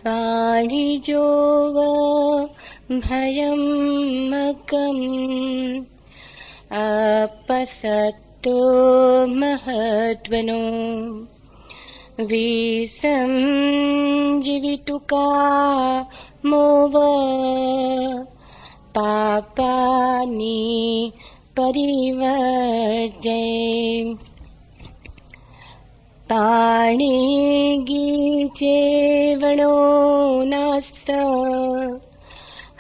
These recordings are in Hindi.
वाणिजोव भयं मकम् अपसत्तो महद्वनो विसंजीवितुका मोव पापानि परिवर्जय पाणिगीचेवणो नास्त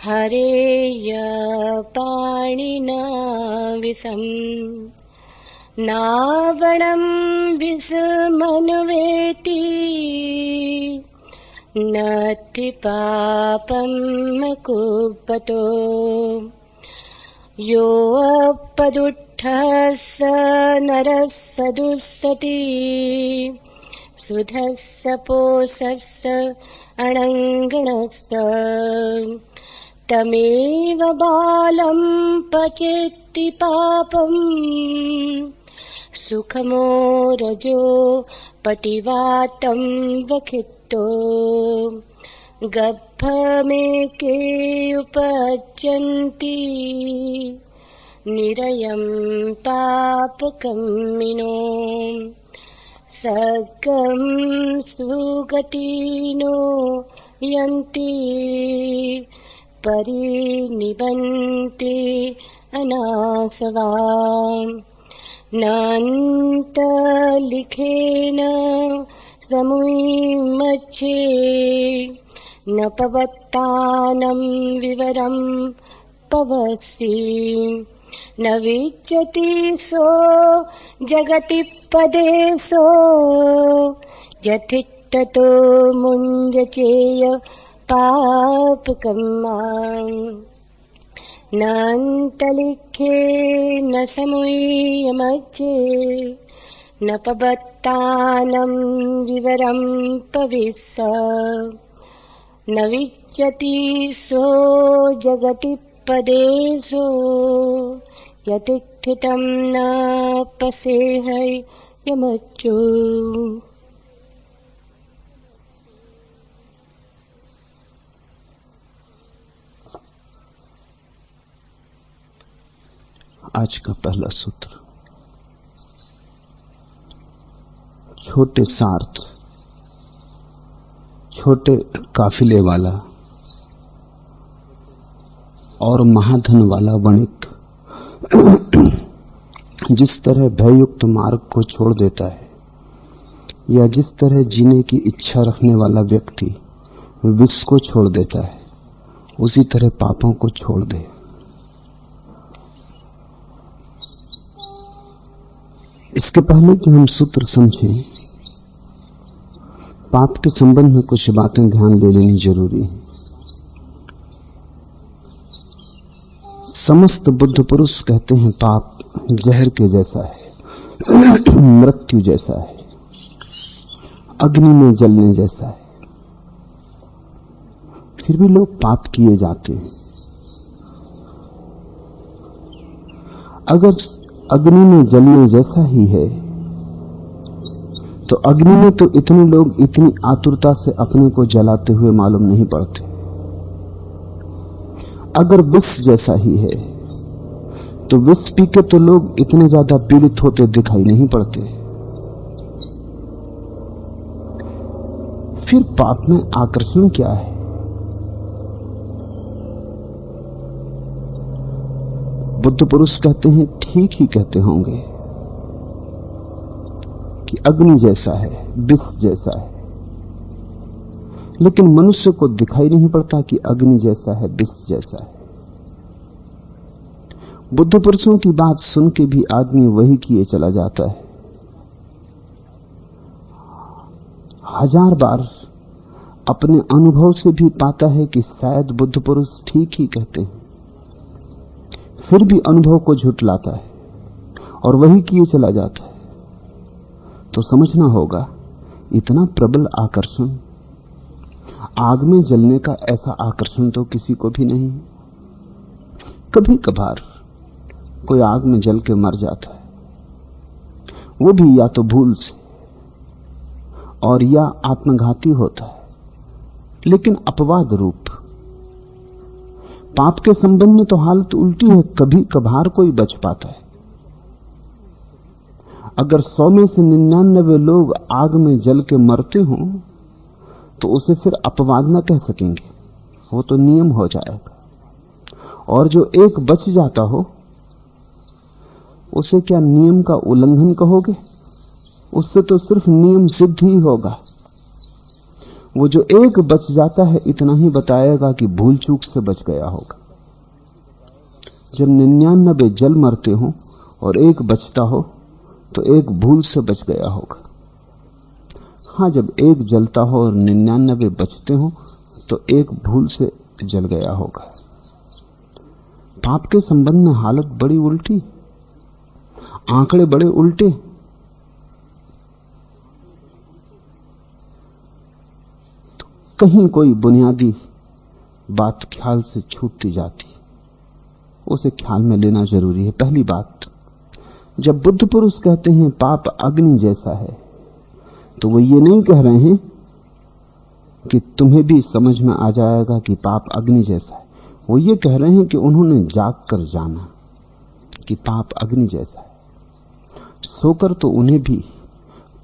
हरेय पाणिना विषम् नावणं विषमनुवेति नत्ति पापं कुपतो यो अपदुट्ठः स नरः सदुस्सति सुधस्य पोषस्य अणङ्गणस्य तमेव बालं पचेत्ति पापम् सुखमो रजो पटिवातं वखित्तो गब्भमेके उपज्यन्ति निरयं पापकम्मिनो सर्गं सुगतिनो यन्ति परिनिबन्ति अनासवाम् नान्तलिखेन समुच्चे न पवत्तानं विवरं पवसि न विच्यति सो जगति पदेशो यथिष्ठतो मुञ्जचेय पापकर्मा नान्तलिखे न समुच्चे न पवत्तानं विवरं पविस्स न विच्यति सो जगति पदेशो यतिष्ठितं न पसेह यमच्चो। आज का पहला सूत्र, छोटे सार्थ, छोटे काफिले वाला और महाधन वाला वणिक जिस तरह भययुक्त मार्ग को छोड़ देता है, या जिस तरह जीने की इच्छा रखने वाला व्यक्ति विष को छोड़ देता है, उसी तरह पापों को छोड़ दे। इसके पहले कि हम सूत्र समझें, पाप के संबंध में कुछ बातें ध्यान दे लेनी जरूरी है। समस्त बुद्ध पुरुष कहते हैं पाप जहर के जैसा है, मृत्यु जैसा है, अग्नि में जलने जैसा है। फिर भी लोग पाप किए जाते हैं। अगर अग्नि में जलने जैसा ही है तो अग्नि में तो इतने लोग इतनी आतुरता से अपने को जलाते हुए मालूम नहीं पड़ते। अगर विष जैसा ही है तो विष पी के तो लोग इतने ज्यादा पीड़ित होते दिखाई नहीं पड़ते। फिर पाप में आकर्षण क्या है? बुद्ध पुरुष कहते हैं, ठीक ही कहते होंगे कि अग्नि जैसा है, विष जैसा है, लेकिन मनुष्य को दिखाई नहीं पड़ता कि अग्नि जैसा है, विष जैसा है। बुद्ध पुरुषों की बात सुन के भी आदमी वही किए चला जाता है। 1000 बार अपने अनुभव से भी पाता है कि शायद बुद्ध पुरुष ठीक ही कहते हैं, फिर भी अनुभव को झुठलाता है और वही किए चला जाता है। तो समझना होगा, इतना प्रबल आकर्षण, आग में जलने का ऐसा आकर्षण तो किसी को भी नहीं। कभी कभार कोई आग में जल के मर जाता है, वो भी या तो भूल से और या आत्मघाती होता है, लेकिन अपवाद रूप। पाप के संबंध में तो हालत उल्टी है, कभी कभार कोई बच पाता है। अगर 100 में से 99 लोग आग में जल के मरते हों तो उसे फिर अपवाद न कह सकेंगे, वो तो नियम हो जाएगा। और जो एक बच जाता हो उसे क्या नियम का उल्लंघन कहोगे? उससे तो सिर्फ नियम सिद्ध ही होगा। वो जो एक बच जाता है इतना ही बताएगा कि भूल चूक से बच गया होगा। जब 99 जल मरते हो और एक बचता हो तो एक भूल से बच गया होगा। हाँ, जब एक जलता हो और 99 बचते हो तो एक भूल से जल गया होगा। पाप के संबंध में हालत बड़ी उल्टी, आंकड़े बड़े उल्टे। तो कहीं कोई बुनियादी बात ख्याल से छूटती जाती, उसे ख्याल में लेना जरूरी है। पहली बात, जब बुद्ध पुरुष कहते हैं पाप अग्नि जैसा है, तो वो ये नहीं कह रहे हैं कि तुम्हें भी समझ में आ जाएगा कि पाप अग्नि जैसा है। वो ये कह रहे हैं कि उन्होंने जाग कर जाना कि पाप अग्नि जैसा है। सोकर तो उन्हें भी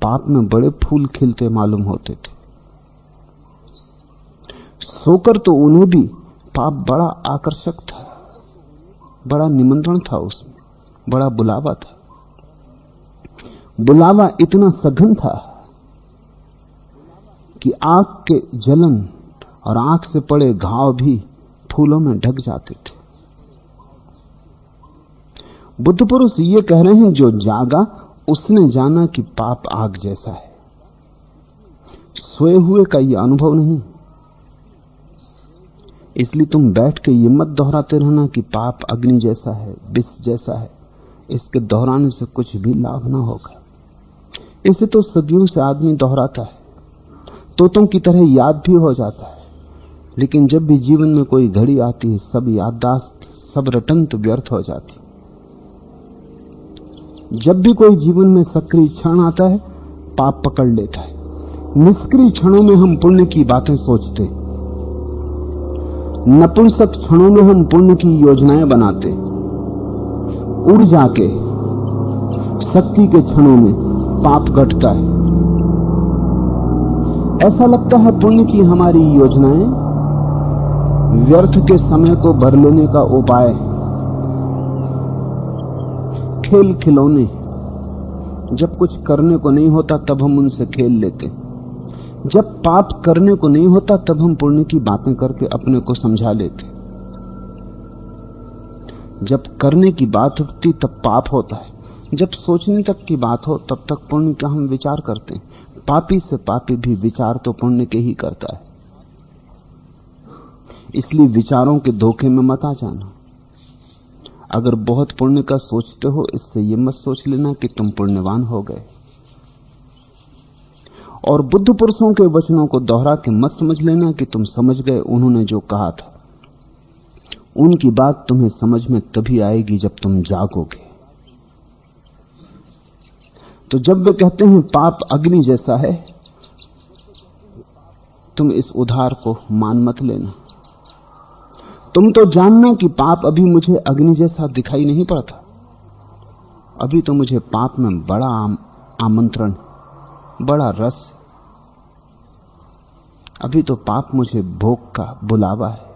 पाप में बड़े फूल खिलते मालूम होते थे। सोकर तो उन्हें भी पाप बड़ा आकर्षक था, बड़ा निमंत्रण था, उसमें बड़ा बुलावा था। बुलावा इतना सघन था कि आंख के जलन और आंख से पड़े घाव भी फूलों में ढक जाते थे। बुद्ध पुरुष ये कह रहे हैं जो जागा उसने जाना कि पाप आग जैसा है। सोए हुए का ये अनुभव नहीं। इसलिए तुम बैठ के ये मत दोहराते रहना कि पाप अग्नि जैसा है, विष जैसा है। इसके दोहराने से कुछ भी लाभ ना होगा। इसे तो सदियों से आदमी दोहराता है, तोतों की तरह याद भी हो जाता है। लेकिन जब भी जीवन में कोई घड़ी आती है, सब याददाश्त, सब रटंत व्यर्थ हो जाती। जब भी कोई जीवन में सक्रिय क्षण आता है, पाप पकड़ लेता है। निष्क्रिय क्षणों में हम पुण्य की बातें सोचते, नपुंसक क्षणों में हम पुण्य की योजनाएं बनाते, ऊर्जा के शक्ति के क्षणों में पाप घटता है। ऐसा लगता है पुण्य की हमारी योजनाएं व्यर्थ के समय को भर लेने का उपाय, खेल खिलौने। जब कुछ करने को नहीं होता तब हम उनसे खेल लेते। जब पाप करने को नहीं होता तब हम पुण्य की बातें करके अपने को समझा लेते। जब करने की बात उठती तब पाप होता है। जब सोचने तक की बात हो तब तक पुण्य का हम विचार करते हैं। पापी से पापी भी विचार तो पुण्य के ही करता है। इसलिए विचारों के धोखे में मत आ जाना। अगर बहुत पुण्य का सोचते हो, इससे यह मत सोच लेना कि तुम पुण्यवान हो गए। और बुद्ध पुरुषों के वचनों को दोहरा के मत समझ लेना कि तुम समझ गए उन्होंने जो कहा था। उनकी बात तुम्हें समझ में तभी आएगी जब तुम जागोगे। तो जब वे कहते हैं पाप अग्नि जैसा है, तुम इस उधार को मान मत लेना। तुम तो जानना कि पाप अभी मुझे अग्नि जैसा दिखाई नहीं पड़ता। अभी तो मुझे पाप में बड़ा आमंत्रण, बड़ा रस। अभी तो पाप मुझे भोग का बुलावा है।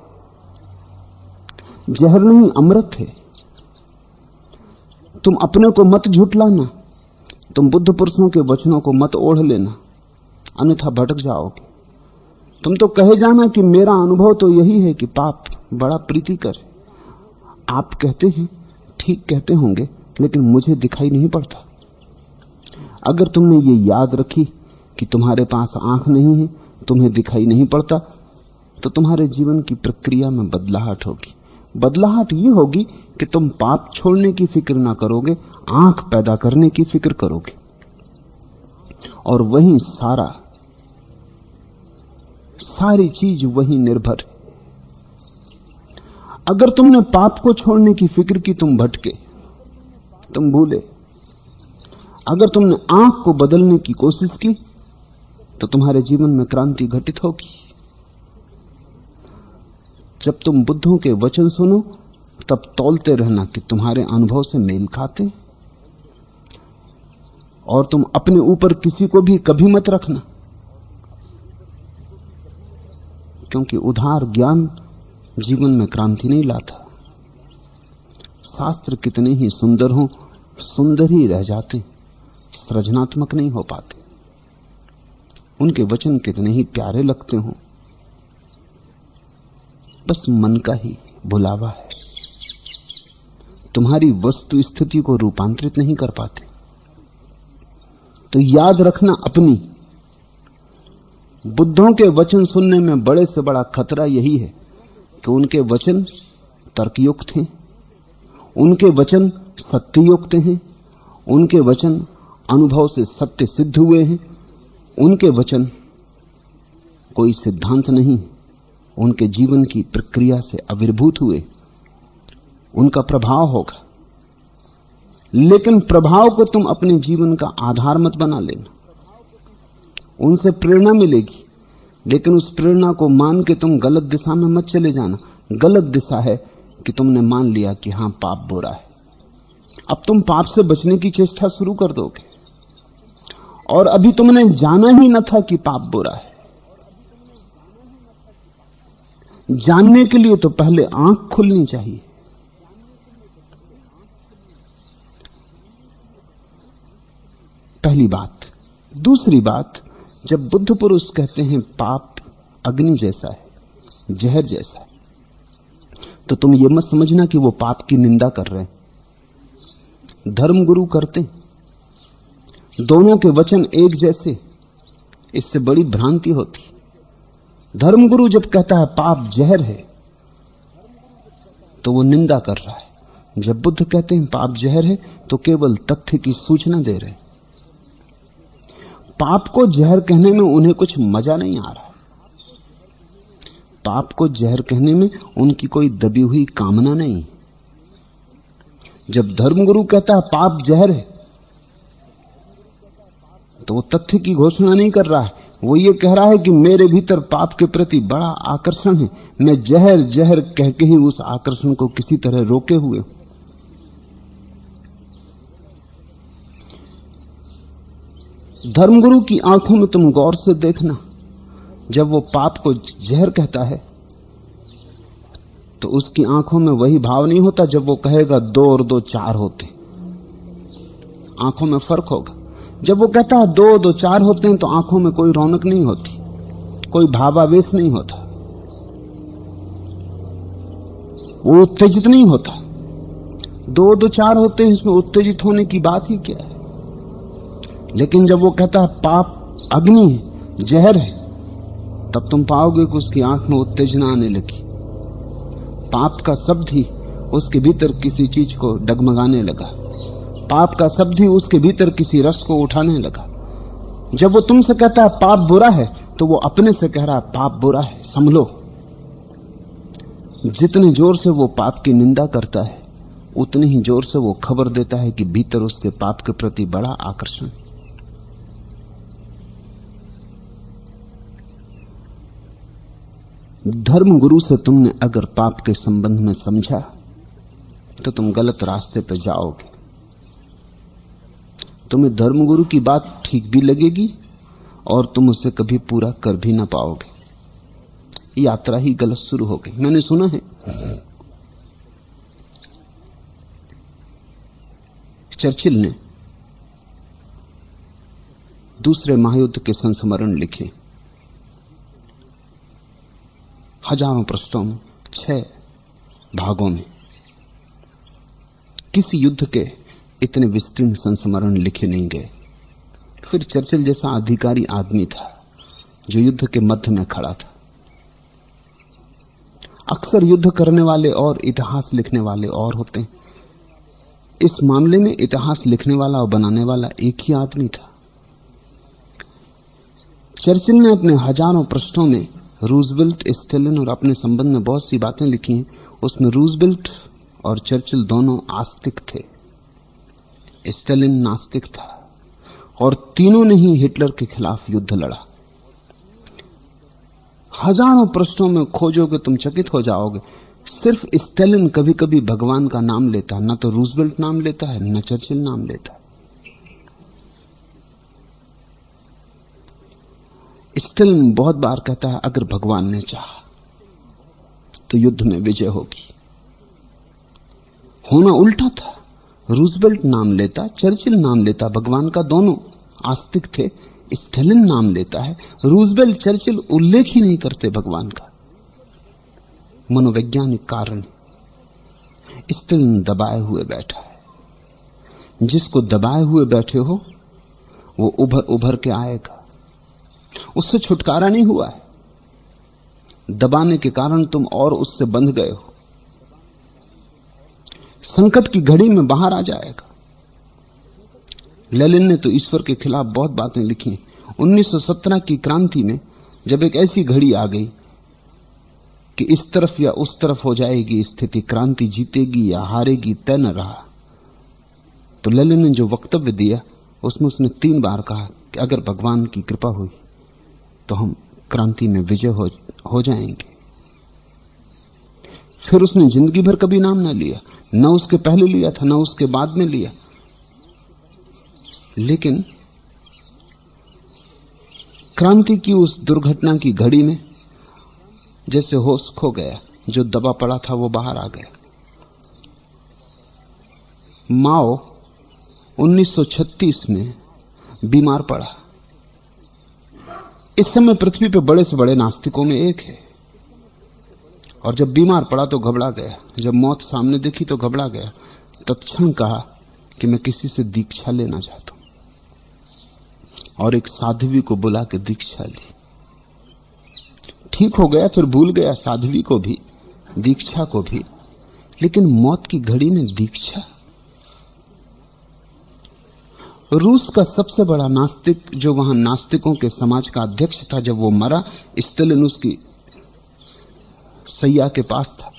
जहर नहीं, अमृत है। तुम अपने को मत झुठलाना। तुम बुद्ध पुरुषों के वचनों को मत ओढ़ लेना, अन्यथा भटक जाओगे। तुम तो कहे जाना कि मेरा अनुभव तो यही है कि पाप बड़ा प्रीतिकर है। आप कहते हैं, ठीक कहते होंगे, लेकिन मुझे दिखाई नहीं पड़ता। अगर तुमने ये याद रखी कि तुम्हारे पास आंख नहीं है, तुम्हें दिखाई नहीं पड़ता, तो तुम्हारे जीवन की प्रक्रिया में बदलाहट होगी। बदलाहट ये होगी कि तुम पाप छोड़ने की फिक्र ना करोगे, आंख पैदा करने की फिक्र करोगे। और वहीं सारी चीज वहीं निर्भर है। अगर तुमने पाप को छोड़ने की फिक्र की, तुम भटके, तुम भूले। अगर तुमने आंख को बदलने की कोशिश की, तो तुम्हारे जीवन में क्रांति घटित होगी। जब तुम बुद्धों के वचन सुनो तब तौलते रहना कि तुम्हारे अनुभव से मेल खाते, और तुम अपने ऊपर किसी को भी कभी मत रखना, क्योंकि उधार ज्ञान जीवन में क्रांति नहीं लाता। शास्त्र कितने ही सुंदर हों, सुंदर ही रह जाते, सृजनात्मक नहीं हो पाते। उनके वचन कितने ही प्यारे लगते हों, बस मन का ही बुलावा है, तुम्हारी वस्तु स्थिति को रूपांतरित नहीं कर पाते। तो याद रखना, अपनी बुद्धों के वचन सुनने में बड़े से बड़ा खतरा यही है कि उनके वचन तर्कयुक्त हैं, उनके वचन सत्ययुक्त हैं, उनके वचन अनुभव से सत्य सिद्ध हुए हैं, उनके वचन कोई सिद्धांत नहीं, उनके जीवन की प्रक्रिया से आविर्भूत हुए, उनका प्रभाव होगा। लेकिन प्रभाव को तुम अपने जीवन का आधार मत बना लेना। उनसे प्रेरणा मिलेगी, लेकिन उस प्रेरणा को मान के तुम गलत दिशा में मत चले जाना। गलत दिशा है कि तुमने मान लिया कि हां पाप बुरा है, अब तुम पाप से बचने की चेष्टा शुरू कर दोगे, और अभी तुमने जाना ही न था कि पाप बुरा है। जानने के लिए तो पहले आंख खुलनी चाहिए। पहली बात। दूसरी बात, जब बुद्ध पुरुष कहते हैं पाप अग्नि जैसा है, जहर जैसा है, तो तुम ये मत समझना कि वो पाप की निंदा कर रहे हैं। धर्मगुरु करते हैं, दोनों के वचन एक जैसे, इससे बड़ी भ्रांति होती। धर्मगुरु जब कहता है पाप जहर है तो वो निंदा कर रहा है। जब बुद्ध कहते हैं पाप जहर है तो केवल तथ्य की सूचना दे रहे। पाप को जहर कहने में उन्हें कुछ मजा नहीं आ रहा। पाप को जहर कहने में उनकी कोई दबी हुई कामना नहीं। जब धर्मगुरु कहता है पाप जहर है तो वो तथ्य की घोषणा नहीं कर रहा है, वो ये कह रहा है कि मेरे भीतर पाप के प्रति बड़ा आकर्षण है, मैं जहर जहर कह के ही उस आकर्षण को किसी तरह रोके हुए हूं। धर्मगुरु की आंखों में तुम गौर से देखना, जब वो पाप को जहर कहता है तो उसकी आंखों में वही भाव नहीं होता जब वो कहेगा 2 और 2 4 होते। आंखों में फर्क होगा। जब वो कहता है 2 और 2 4 होते हैं तो आंखों में कोई रौनक नहीं होती, कोई भावावेश नहीं होता, वो उत्तेजित नहीं होता। 2 और 2 4 होते हैं, इसमें उत्तेजित होने की बात ही क्या है। लेकिन जब वो कहता है पाप अग्नि है, जहर है, तब तुम पाओगे कि उसकी आंख में उत्तेजना आने लगी। पाप का शब्द ही उसके भीतर किसी चीज को डगमगाने लगा, पाप का शब्द ही उसके भीतर किसी रस को उठाने लगा। जब वो तुमसे कहता है पाप बुरा है तो वो अपने से कह रहा है पाप बुरा है, संभलो। जितने जोर से वो पाप की निंदा करता है उतनी ही जोर से वो खबर देता है कि भीतर उसके पाप के प्रति बड़ा आकर्षण। धर्मगुरु से तुमने अगर पाप के संबंध में समझा तो तुम गलत रास्ते पर जाओगे। तुम्हें धर्मगुरु की बात ठीक भी लगेगी और तुम उसे कभी पूरा कर भी ना पाओगे। यात्रा ही गलत शुरू हो गई। मैंने सुना है चर्चिल ने दूसरे महायुद्ध के संस्मरण लिखे, हजारों पृष्ठों में, 6 भागों में। किसी युद्ध के इतने विस्तृत संस्मरण लिखे नहीं गए। फिर चर्चिल जैसा अधिकारी आदमी था जो युद्ध के मध्य में खड़ा था। अक्सर युद्ध करने वाले और इतिहास लिखने वाले और होते हैं। इस मामले में इतिहास लिखने वाला और बनाने वाला एक ही आदमी था। चर्चिल ने अपने हजारों पृष्ठों में रूजवेल्ट, स्टेलिन और अपने संबंध में बहुत सी बातें लिखी हैं। उसमें रूजवेल्ट और चर्चिल दोनों आस्तिक थे, स्टेलिन नास्तिक था, और तीनों ने ही हिटलर के खिलाफ युद्ध लड़ा। हजारों प्रश्नों में खोजोगे तुम चकित हो जाओगे। सिर्फ स्टेलिन कभी कभी भगवान का नाम लेता है, ना तो रूजवेल्ट नाम लेता है, न चर्चिल नाम लेता है। स्टेलिन बहुत बार कहता है अगर भगवान ने चाहा तो युद्ध में विजय होगी। होना उल्टा था। रूजवेल्ट नाम लेता, चर्चिल नाम लेता, भगवान का दोनों आस्तिक थे। स्टेलिन नाम लेता है, रूजवेल्ट चर्चिल उल्लेख ही नहीं करते भगवान का। मनोवैज्ञानिक कारण। स्टेलिन दबाए हुए बैठा है। जिसको दबाए हुए बैठे हो वो उभर उभर के आएगा। उससे छुटकारा नहीं हुआ है। दबाने के कारण तुम और उससे बंध गए हो। संकट की घड़ी में बाहर आ जाएगा। लेनिन ने तो ईश्वर के खिलाफ बहुत बातें लिखी। 1917 की क्रांति में जब एक ऐसी घड़ी आ गई कि इस तरफ या उस तरफ हो जाएगी स्थिति, क्रांति जीतेगी या हारेगी तय न रहा, तो लेनिन ने जो वक्तव्य दिया उसमें उसने 3 बार कहा कि अगर भगवान की कृपा हुई तो हम क्रांति में विजय हो जाएंगे। फिर उसने जिंदगी भर कभी नाम ना लिया, न उसके पहले लिया था, न उसके बाद में लिया। लेकिन क्रांति की उस दुर्घटना की घड़ी में जैसे होश खो गया। जो दबा पड़ा था वो बाहर आ गया। माओ 1936 में बीमार पड़ा। इस समय पृथ्वी पे बड़े से बड़े नास्तिकों में एक है। और जब बीमार पड़ा तो घबरा गया। जब मौत सामने देखी तो घबरा गया। तत्क्षण कहा कि मैं किसी से दीक्षा लेना चाहता हूं, और एक साध्वी को बुला के दीक्षा ली। ठीक हो गया, फिर भूल गया साध्वी को भी, दीक्षा को भी। लेकिन मौत की घड़ी में दीक्षा। रूस का सबसे बड़ा नास्तिक, जो वहां नास्तिकों के समाज का अध्यक्ष था, जब वो मरा, स्टेलिन उसकी सैया के पास था।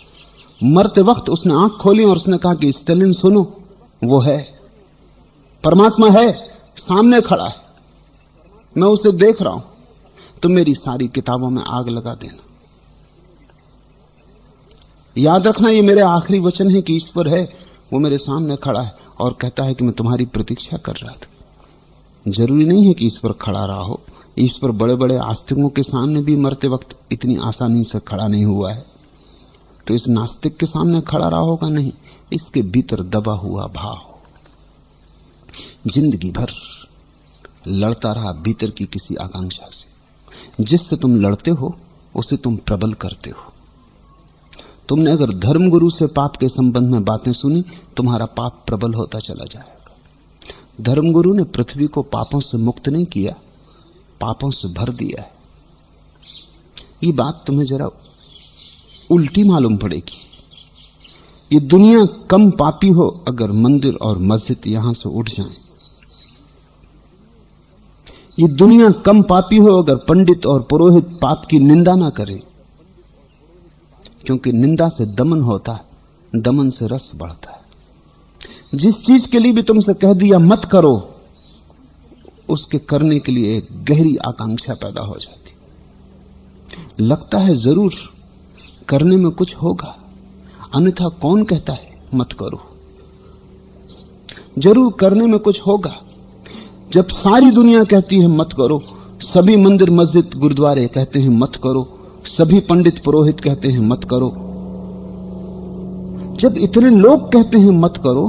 मरते वक्त उसने आंख खोली और उसने कहा कि स्टेलिन सुनो, वो है, परमात्मा है, सामने खड़ा है, मैं उसे देख रहा हूं, तुम मेरी सारी किताबों में आग लगा देना। याद रखना ये मेरे आखिरी वचन है कि ईश्वर है, वो मेरे सामने खड़ा है और कहता है कि मैं तुम्हारी प्रतीक्षा कर रहा था। जरूरी नहीं है कि ईश्वर खड़ा रहा हो। ईश्वर बड़े बड़े आस्तिकों के सामने भी मरते वक्त इतनी आसानी से खड़ा नहीं हुआ है, तो इस नास्तिक के सामने खड़ा रहा होगा? नहीं, इसके भीतर दबा हुआ भाव जिंदगी भर लड़ता रहा भीतर की किसी आकांक्षा से। जिससे तुम लड़ते हो उसे तुम प्रबल करते हो। तुमने अगर धर्मगुरु से पाप के संबंध में बातें सुनी, तुम्हारा पाप प्रबल होता चला जाएगा। धर्मगुरु ने पृथ्वी को पापों से मुक्त नहीं किया, पापों से भर दिया है। ये बात तुम्हें जरा उल्टी मालूम पड़ेगी। ये दुनिया कम पापी हो अगर मंदिर और मस्जिद यहां से उठ जाएं। ये दुनिया कम पापी हो अगर पंडित और पुरोहित पाप की निंदा ना करें, क्योंकि निंदा से दमन होता है, दमन से रस बढ़ता है। जिस चीज के लिए भी तुमसे कह दिया मत करो, उसके करने के लिए एक गहरी आकांक्षा पैदा हो जाती। लगता है जरूर करने में कुछ होगा, अन्यथा कौन कहता है मत करो? जरूर करने में कुछ होगा। जब सारी दुनिया कहती है मत करो, सभी मंदिर मस्जिद गुरुद्वारे कहते हैं मत करो, सभी पंडित पुरोहित कहते हैं मत करो, जब इतने लोग कहते हैं मत करो,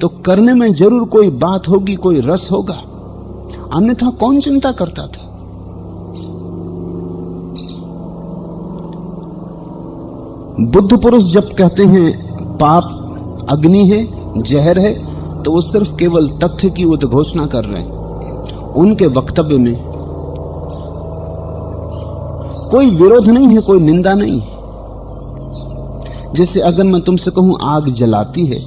तो करने में जरूर कोई बात होगी, कोई रस होगा, अन्यथा कौन चिंता करता था? बुद्ध पुरुष जब कहते हैं पाप अग्नि है, जहर है, तो वो सिर्फ केवल तथ्य की उद्घोषणा कर रहे हैं। उनके वक्तव्य में कोई विरोध नहीं है, कोई निंदा नहीं है। जैसे अगर मैं तुमसे कहूं आग जलाती है,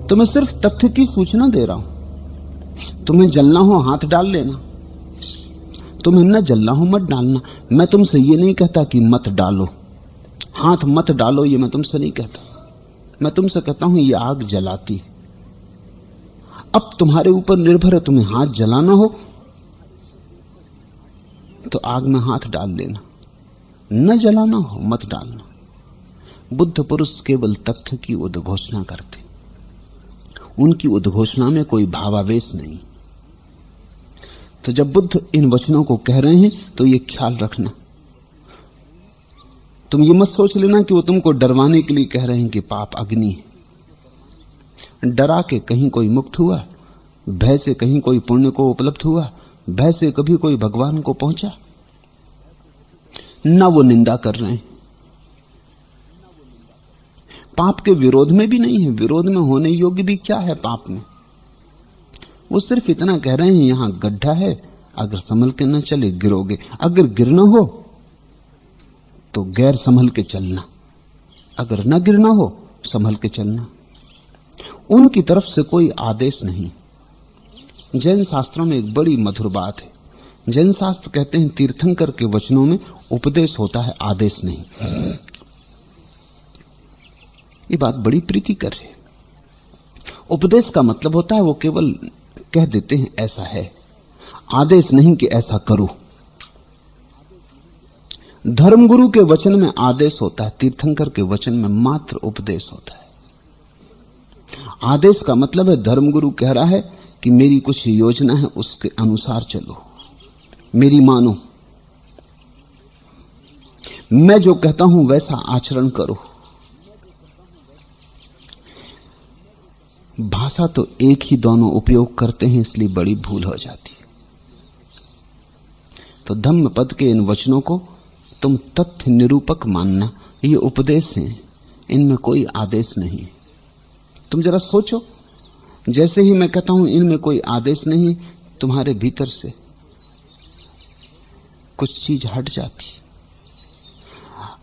तो मैं सिर्फ तथ्य की सूचना दे रहा हूं। तुम्हें जलना हो हाथ डाल लेना, तुम्हें न जलना हो मत डालना। मैं तुमसे ये नहीं कहता कि मत डालो, हाथ मत डालो, ये मैं तुमसे नहीं कहता। मैं तुमसे कहता हूं ये आग जलाती है। अब तुम्हारे ऊपर निर्भर है, तुम्हें हाथ जलाना हो तो आग में हाथ डाल लेना, न जलाना हो मत डालना। बुद्ध पुरुष केवल तथ्य की उद्घोषणा करते, उनकी उद्घोषणा में कोई भावावेश नहीं। तो जब बुद्ध इन वचनों को कह रहे हैं तो ये ख्याल रखना, तुम ये मत सोच लेना कि वो तुमको डरवाने के लिए कह रहे हैं कि पाप अग्नि है। डरा के कहीं कोई मुक्त हुआ? भय से कहीं कोई पुण्य को उपलब्ध हुआ? भय से कभी कोई भगवान को पहुंचा? ना वो निंदा कर रहे हैं, पाप के विरोध में भी नहीं है। विरोध में होने योग्य भी क्या है पाप में? वो सिर्फ इतना कह रहे हैं यहां गड्ढा है, अगर संभल के न चले गिरोगे। अगर गिरना हो तो गैर संभल के चलना, अगर न गिरना हो संभल के चलना। उनकी तरफ से कोई आदेश नहीं। जैन शास्त्रों में एक बड़ी मधुर बात है। जैन शास्त्र कहते हैं तीर्थंकर के वचनों में उपदेश होता है, आदेश नहीं। ये बात बड़ी प्रीति कर रहे। उपदेश का मतलब होता है वो केवल कह देते हैं ऐसा है, आदेश नहीं कि ऐसा करो। धर्मगुरु के वचन में आदेश होता है, तीर्थंकर के वचन में मात्र उपदेश होता है। आदेश का मतलब है धर्मगुरु कह रहा है कि मेरी कुछ योजना है, उसके अनुसार चलो, मेरी मानो, मैं जो कहता हूं वैसा आचरण करो। भाषा तो एक ही दोनों उपयोग करते हैं, इसलिए बड़ी भूल हो जाती है। तो धम्म पद के इन वचनों को तुम तथ्य निरूपक मानना, ये उपदेश हैं, इनमें कोई आदेश नहीं। तुम जरा सोचो, जैसे ही मैं कहता हूं इनमें कोई आदेश नहीं, तुम्हारे भीतर से कुछ चीज हट जाती।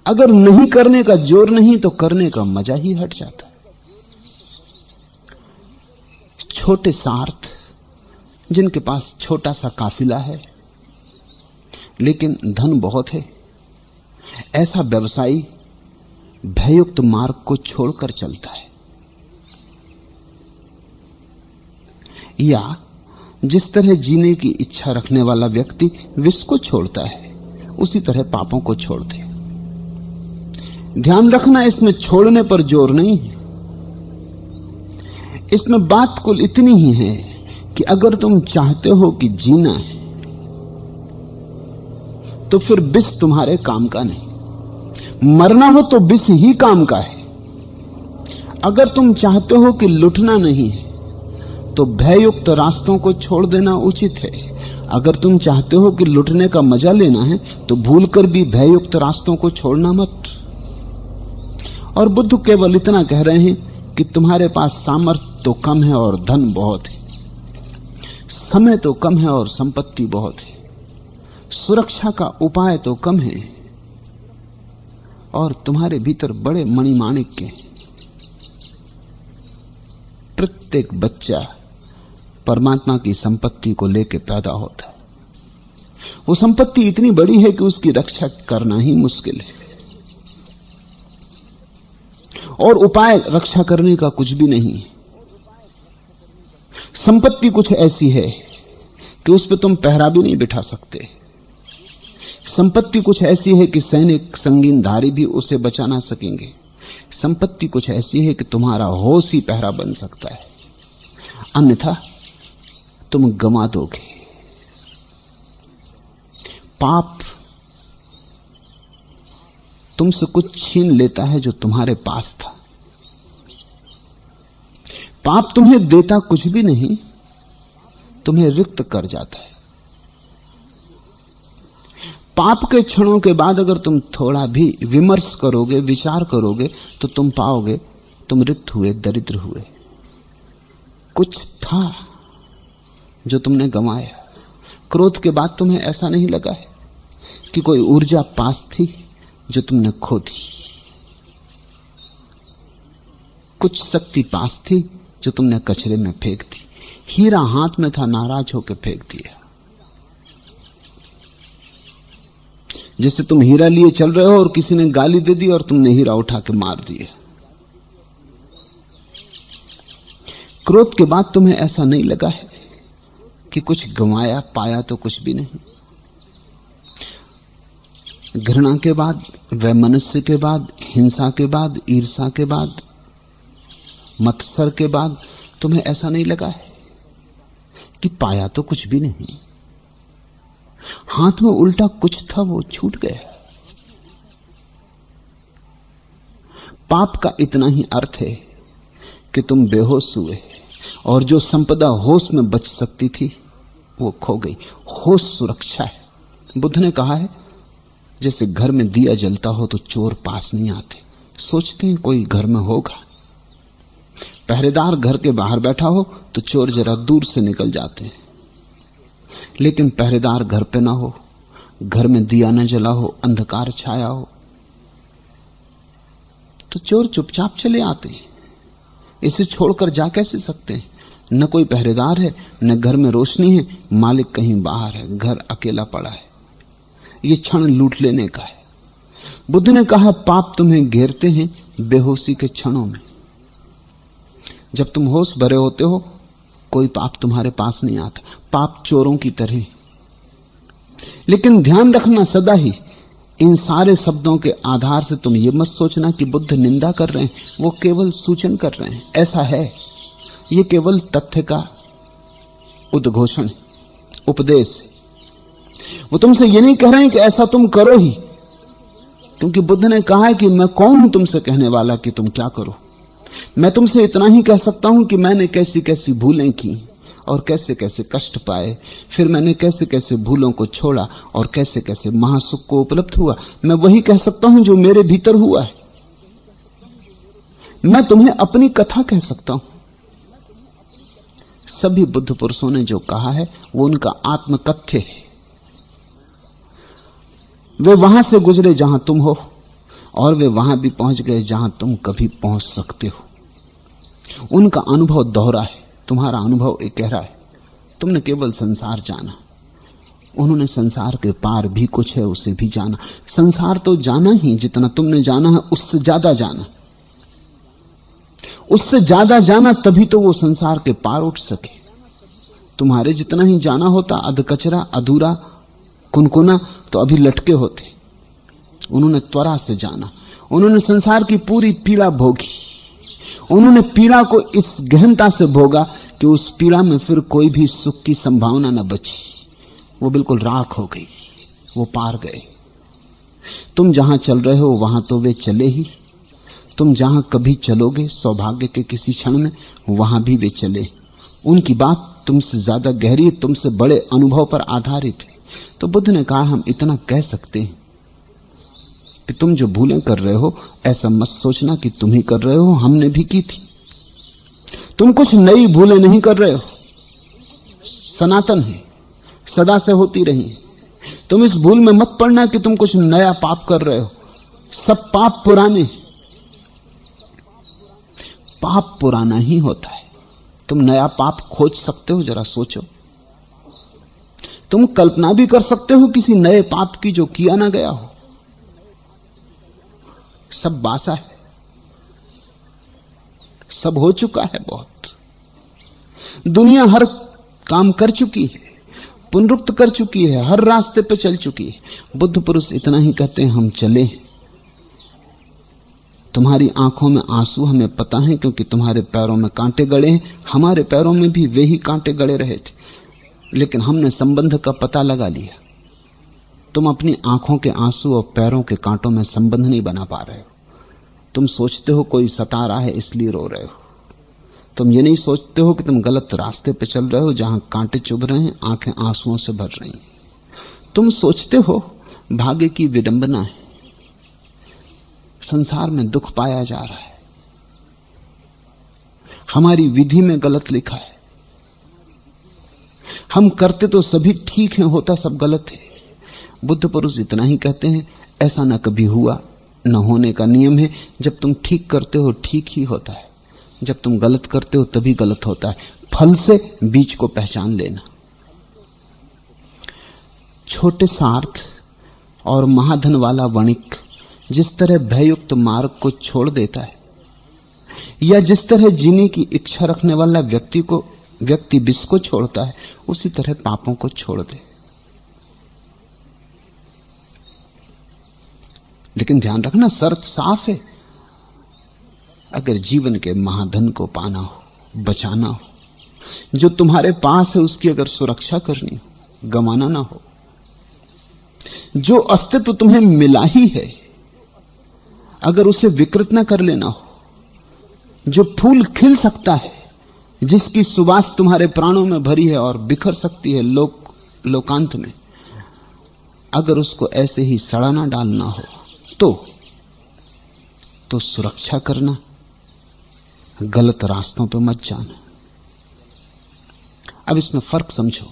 अगर नहीं करने का जोर नहीं तो करने का मजा ही हट जाता। छोटे सार्थ जिनके पास छोटा सा काफिला है लेकिन धन बहुत है, ऐसा व्यवसायी भययुक्त मार्ग को छोड़कर चलता है। या जिस तरह जीने की इच्छा रखने वाला व्यक्ति विष को छोड़ता है, उसी तरह पापों को छोड़ दे। ध्यान रखना, इसमें छोड़ने पर जोर नहीं है। इसमें बात कुल इतनी ही है कि अगर तुम चाहते हो कि जीना है तो फिर विष तुम्हारे काम का नहीं। मरना हो तो विष ही काम का है। अगर तुम चाहते हो कि लुटना नहीं है तो भययुक्त रास्तों को छोड़ देना उचित है। अगर तुम चाहते हो कि लुटने का मजा लेना है तो भूलकर भी भययुक्त रास्तों को छोड़ना मत। और बुद्ध केवल इतना कह रहे हैं कि तुम्हारे पास सामर्थ्य तो कम है और धन बहुत है, समय तो कम है और संपत्ति बहुत है, सुरक्षा का उपाय तो कम है, और तुम्हारे भीतर बड़े मणिमाणिक्य हैं। प्रत्येक बच्चा परमात्मा की संपत्ति को लेकर पैदा होता है। वो संपत्ति इतनी बड़ी है कि उसकी रक्षा करना ही मुश्किल है, और उपाय रक्षा करने का कुछ भी नहीं है। संपत्ति कुछ ऐसी है कि उस पर तुम पहरा भी नहीं बिठा सकते। संपत्ति कुछ ऐसी है कि सैनिक संगीनधारी भी उसे बचा ना सकेंगे। संपत्ति कुछ ऐसी है कि तुम्हारा होश ही पहरा बन सकता है, अन्यथा तुम गंवा दोगे। पाप तुमसे कुछ छीन लेता है जो तुम्हारे पास था। पाप तुम्हें देता कुछ भी नहीं, तुम्हें रिक्त कर जाता है। पाप के क्षणों के बाद अगर तुम थोड़ा भी विमर्श करोगे, विचार करोगे, तो तुम पाओगे तुम रिक्त हुए, दरिद्र हुए। कुछ था जो तुमने गंवाया। क्रोध के बाद तुम्हें ऐसा नहीं लगा है कि कोई ऊर्जा पास थी जो तुमने खो दी। कुछ शक्ति पास थी जो तुमने कचरे में फेंक दी। हीरा हाथ में था, नाराज होकर फेंक दिया। जैसे तुम हीरा लिए चल रहे हो और किसी ने गाली दे दी और तुमने हीरा उठा के मार दिया। क्रोध के बाद तुम्हें ऐसा नहीं लगा है कि कुछ गंवाया, पाया तो कुछ भी नहीं। घृणा के बाद, वैमनस्य के बाद, हिंसा के बाद, ईर्षा के बाद, मत्सर के बाद तुम्हें ऐसा नहीं लगा है कि पाया तो कुछ भी नहीं, हाथ में उल्टा कुछ था वो छूट गया। पाप का इतना ही अर्थ है कि तुम बेहोश हुए और जो संपदा होश में बच सकती थी वो खो गई। होश सुरक्षा है। बुद्ध ने कहा है जैसे घर में दिया जलता हो तो चोर पास नहीं आते, सोचते हैं कोई घर में होगा। पहरेदार घर के बाहर बैठा हो तो चोर जरा दूर से निकल जाते हैं, लेकिन पहरेदार घर पे ना हो, घर में दिया न जला हो, अंधकार छाया हो तो चोर चुपचाप चले आते हैं। इसे छोड़कर जा कैसे सकते हैं? न कोई पहरेदार है, न घर में रोशनी है, मालिक कहीं बाहर है, घर अकेला पड़ा है। ये क्षण लूट लेने का है। बुद्ध ने कहा पाप तुम्हें घेरते हैं बेहोशी के क्षणों में। जब तुम होश भरे होते हो कोई पाप तुम्हारे पास नहीं आता, पाप चोरों की तरह। लेकिन ध्यान रखना सदा ही, इन सारे शब्दों के आधार से तुम ये मत सोचना कि बुद्ध निंदा कर रहे हैं, वो केवल सूचन कर रहे हैं। ऐसा है, ये केवल तथ्य का उद्घोषण, उपदेश है। वो तुमसे ये नहीं कह रहे हैं कि ऐसा तुम करो ही, क्योंकि बुद्ध ने कहा है कि मैं कौन हूं तुमसे कहने वाला कि तुम क्या करो। मैं तुमसे इतना ही कह सकता हूं कि मैंने कैसी कैसी भूलें की और कैसे कैसे कष्ट पाए, फिर मैंने कैसे कैसे भूलों को छोड़ा और कैसे कैसे महासुख को उपलब्ध हुआ। मैं वही कह सकता हूं जो मेरे भीतर हुआ है। मैं तुम्हें अपनी कथा कह सकता हूं। सभी बुद्ध पुरुषों ने जो कहा है वो उनका आत्मकथ्य है। वे वहां से गुजरे जहां तुम हो और वे वहां भी पहुंच गए जहां तुम कभी पहुंच सकते हो। उनका अनुभव दोहरा है, तुम्हारा अनुभव एक गहरा है। तुमने केवल संसार जाना, उन्होंने संसार के पार भी कुछ है उसे भी जाना। संसार तो जाना ही, जितना तुमने जाना है उससे ज्यादा जाना, उससे ज्यादा जाना, तभी तो वो संसार के पार उठ सके। तुम्हारे जितना ही जाना होता, अधकचरा, अधूरा, कुनकुना, तो अभी लटके होते। उन्होंने त्वरा से जाना, उन्होंने संसार की पूरी पीड़ा भोगी। उन्होंने पीड़ा को इस गहनता से भोगा कि उस पीड़ा में फिर कोई भी सुख की संभावना न बची। वो बिल्कुल राख हो गई, वो पार गए। तुम जहां चल रहे हो वहां तो वे चले ही। तुम जहां कभी चलोगे सौभाग्य के किसी क्षण में, वहां भी वे चले। उनकी बात तुमसे ज्यादा गहरी, तुमसे बड़े अनुभव पर आधारित है। तो बुद्ध ने कहा हम इतना कह सकते हैं कि तुम जो भूलें कर रहे हो ऐसा मत सोचना कि तुम ही कर रहे हो, हमने भी की थी। तुम कुछ नई भूलें नहीं कर रहे हो, सनातन है, सदा से होती रही। तुम इस भूल में मत पड़ना कि तुम कुछ नया पाप कर रहे हो। सब पाप पुराने, पाप पुराना ही होता है। तुम नया पाप खोज सकते हो, जरा सोचो। तुम कल्पना भी कर सकते हो किसी नए पाप की जो किया ना गया हो। सब बासा है, सब हो चुका है। बहुत दुनिया हर काम कर चुकी है, पुनरुक्त कर चुकी है, हर रास्ते पे चल चुकी है। बुद्ध पुरुष इतना ही कहते हैं हम चले। तुम्हारी आंखों में आंसू हमें पता है, क्योंकि तुम्हारे पैरों में कांटे गड़े हैं। हमारे पैरों में भी वे ही कांटे गड़े रहे थे, लेकिन हमने संबंध का पता लगा लिया। तुम अपनी आंखों के आंसू और पैरों के कांटों में संबंध नहीं बना पा रहे हो। तुम सोचते हो कोई सता रहा है इसलिए रो रहे हो। तुम ये नहीं सोचते हो कि तुम गलत रास्ते पे चल रहे हो, जहां कांटे चुभ रहे हैं, आंखें आंसुओं से भर रही हैं। तुम सोचते हो भाग्य की विडंबना है, संसार में दुख पाया जा रहा है, हमारी विधि में गलत लिखा है, हम करते तो सभी ठीक है, होता सब गलत है। बुद्ध पुरुष इतना ही कहते हैं ऐसा न कभी हुआ, न होने का नियम है। जब तुम ठीक करते हो ठीक ही होता है, जब तुम गलत करते हो तभी गलत होता है। फल से बीज को पहचान लेना। छोटे सार्थ और महाधन वाला वणिक जिस तरह भययुक्त मार्ग को छोड़ देता है, या जिस तरह जीने की इच्छा रखने वाला व्यक्ति विष को छोड़ता है, उसी तरह पापों को छोड़ दे। लेकिन ध्यान रखना, शर्त साफ है। अगर जीवन के महाधन को पाना हो, बचाना हो, जो तुम्हारे पास है उसकी अगर सुरक्षा करनी हो, गंवाना ना हो, जो अस्तित्व तुम्हें मिला ही है अगर उसे विकृत ना कर लेना हो, जो फूल खिल सकता है, जिसकी सुवास तुम्हारे प्राणों में भरी है और बिखर सकती है लोकांत में, अगर उसको ऐसे ही सड़ा ना डालना हो तो सुरक्षा करना, गलत रास्तों पे मत जाना। अब इसमें फर्क समझो।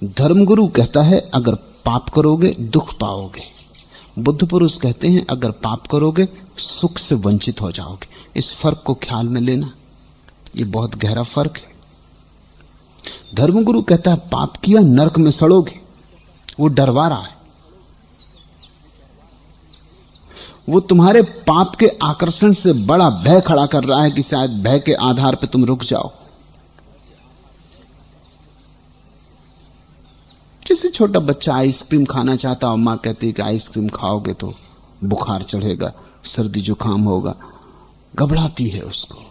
धर्मगुरु कहता है अगर पाप करोगे दुख पाओगे, बुद्ध पुरुष कहते हैं अगर पाप करोगे सुख से वंचित हो जाओगे। इस फर्क को ख्याल में लेना, यह बहुत गहरा फर्क है। धर्मगुरु कहता है पाप किया नरक में सड़ोगे, वो डरवा रहा है, वो तुम्हारे पाप के आकर्षण से बड़ा भय खड़ा कर रहा है कि शायद भय के आधार पर तुम रुक जाओ। जैसे छोटा बच्चा आइसक्रीम खाना चाहता और मां कहती है कि आइसक्रीम खाओगे तो बुखार चढ़ेगा, सर्दी जुकाम होगा, घबराती है उसको।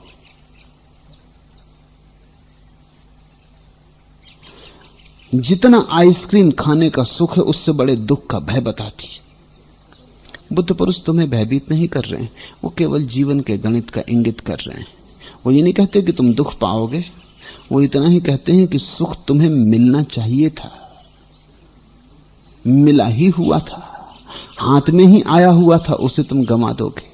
जितना आइसक्रीम खाने का सुख है उससे बड़े दुख का भय बताती है। बुद्ध पुरुष तुम्हें भयभीत नहीं कर रहे हैं, वो केवल जीवन के गणित का इंगित कर रहे हैं। वो ये नहीं कहते कि तुम दुख पाओगे, वो इतना ही कहते हैं कि सुख तुम्हें मिलना चाहिए था, मिला ही हुआ था, हाथ में ही आया हुआ था, उसे तुम गंवा दोगे।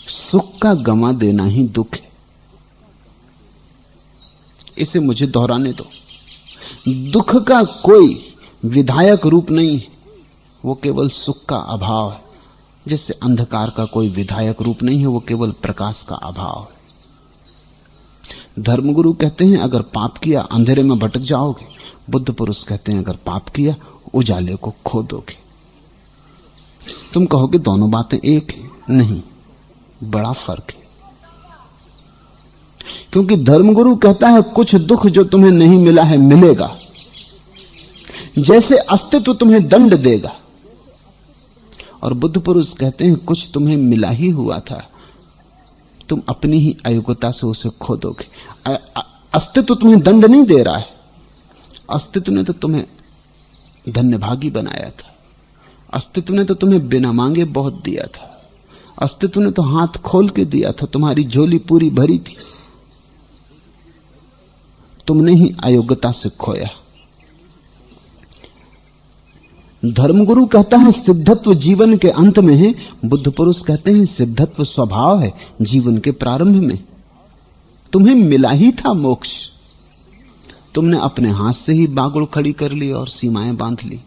सुख का गंवा देना ही दुख है। इसे मुझे दोहराने दो। दुख का कोई विधायक रूप नहीं है, वो केवल सुख का अभाव है। जैसे अंधकार का कोई विधायक रूप नहीं है, वो केवल प्रकाश का अभाव है। धर्मगुरु कहते हैं अगर पाप किया अंधेरे में भटक जाओगे, बुद्ध पुरुष कहते हैं अगर पाप किया उजाले को खो दोगे। तुम कहोगे दोनों बातें एक है, नहीं, बड़ा फर्क है। क्योंकि धर्मगुरु कहता है कुछ दुख जो तुम्हें नहीं मिला है मिलेगा, जैसे अस्तित्व तुम्हें दंड देगा। और बुद्ध पुरुष कहते हैं कुछ तुम्हें मिला ही हुआ था, तुम अपनी ही अयोग्यता से उसे खो दोगे। अस्तित्व तुम्हें दंड नहीं दे रहा है, अस्तित्व ने तो तुम्हें धन्यभागी बनाया था, अस्तित्व ने तो तुम्हें बिना मांगे बहुत दिया था, अस्तित्व ने तो हाथ खोल के दिया था, तुम्हारी झोली पूरी भरी थी, तुमने ही अयोग्यता से खोया। धर्मगुरु कहता है सिद्धत्व जीवन के अंत में है, बुद्ध पुरुष कहते हैं सिद्धत्व स्वभाव है जीवन के प्रारंभ में। तुम्हें मिला ही था मोक्ष, तुमने अपने हाथ से ही बागुड़ खड़ी कर ली और सीमाएं बांध ली।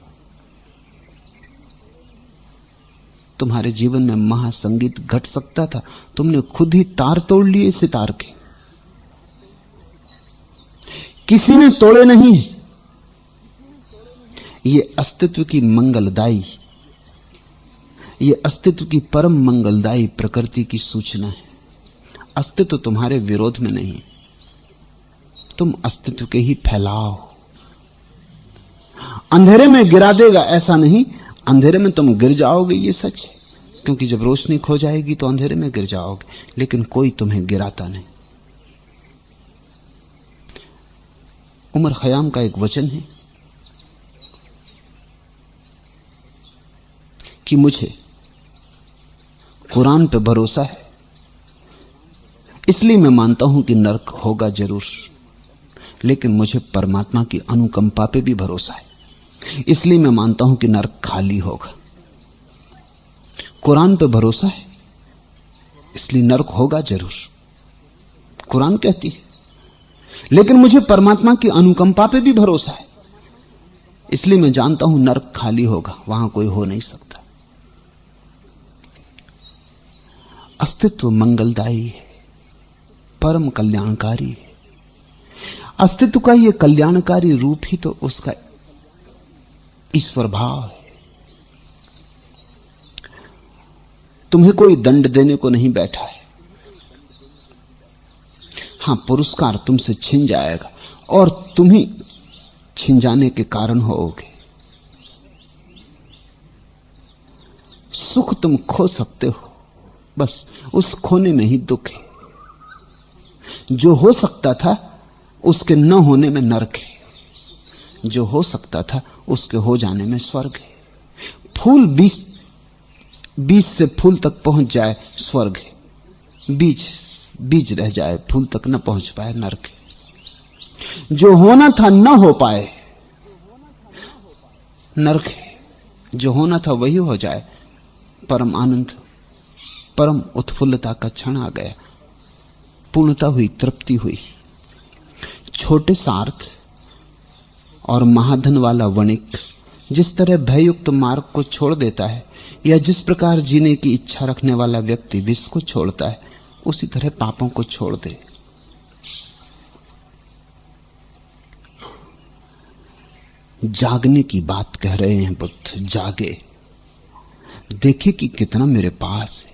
तुम्हारे जीवन में महासंगीत घट सकता था, तुमने खुद ही तार तोड़ लिए सितार के, किसी ने तोड़े नहीं। ये अस्तित्व की मंगलदायी, ये अस्तित्व की परम मंगलदायी प्रकृति की सूचना है। अस्तित्व तुम्हारे विरोध में नहीं, तुम अस्तित्व के ही फैलाव। अंधेरे में गिरा देगा ऐसा नहीं, अंधेरे में तुम गिर जाओगे ये सच है, क्योंकि जब रोशनी खो जाएगी तो अंधेरे में गिर जाओगे, लेकिन कोई तुम्हें गिराता नहीं। उमर खयाम का एक वचन है कि मुझे कुरान पे भरोसा है, इसलिए मैं मानता हूं कि नरक होगा जरूर, लेकिन मुझे परमात्मा की अनुकंपा पे भी भरोसा है, इसलिए मैं मानता हूं कि नरक खाली होगा। कुरान पे भरोसा है इसलिए नरक होगा जरूर, कुरान कहती है, लेकिन मुझे परमात्मा की अनुकंपा पे भी भरोसा है, इसलिए मैं जानता हूं नरक खाली होगा, वहां कोई हो नहीं सकता। अस्तित्व मंगलदायी है, परम कल्याणकारी है। अस्तित्व का यह कल्याणकारी रूप ही तो उसका ईश्वर भाव है। तुम्हें कोई दंड देने को नहीं बैठा है, हां पुरस्कार तुमसे छिन जाएगा और तुम ही छिन जाने के कारण होगे। सुख तुम खो सकते हो, बस उस खोने में ही दुख है। जो हो सकता था उसके न होने में नरक है, जो हो सकता था उसके हो जाने में स्वर्ग है। फूल बीज से फूल तक पहुंच जाए स्वर्ग है, बीज रह जाए फूल तक न पहुंच पाए नरक है। जो होना था न हो पाए नरक है, जो होना था वही हो जाए परम आनंद, परम उत्फुल्लता का क्षण आ गया, पूर्णता हुई, तृप्ति हुई। छोटे सार्थ और महाधन वाला वणिक जिस तरह भययुक्त मार्ग को छोड़ देता है, या जिस प्रकार जीने की इच्छा रखने वाला व्यक्ति विष को छोड़ता है, उसी तरह पापों को छोड़ दे। जागने की बात कह रहे हैं बुद्ध। जागे, देखे कि कितना मेरे पास है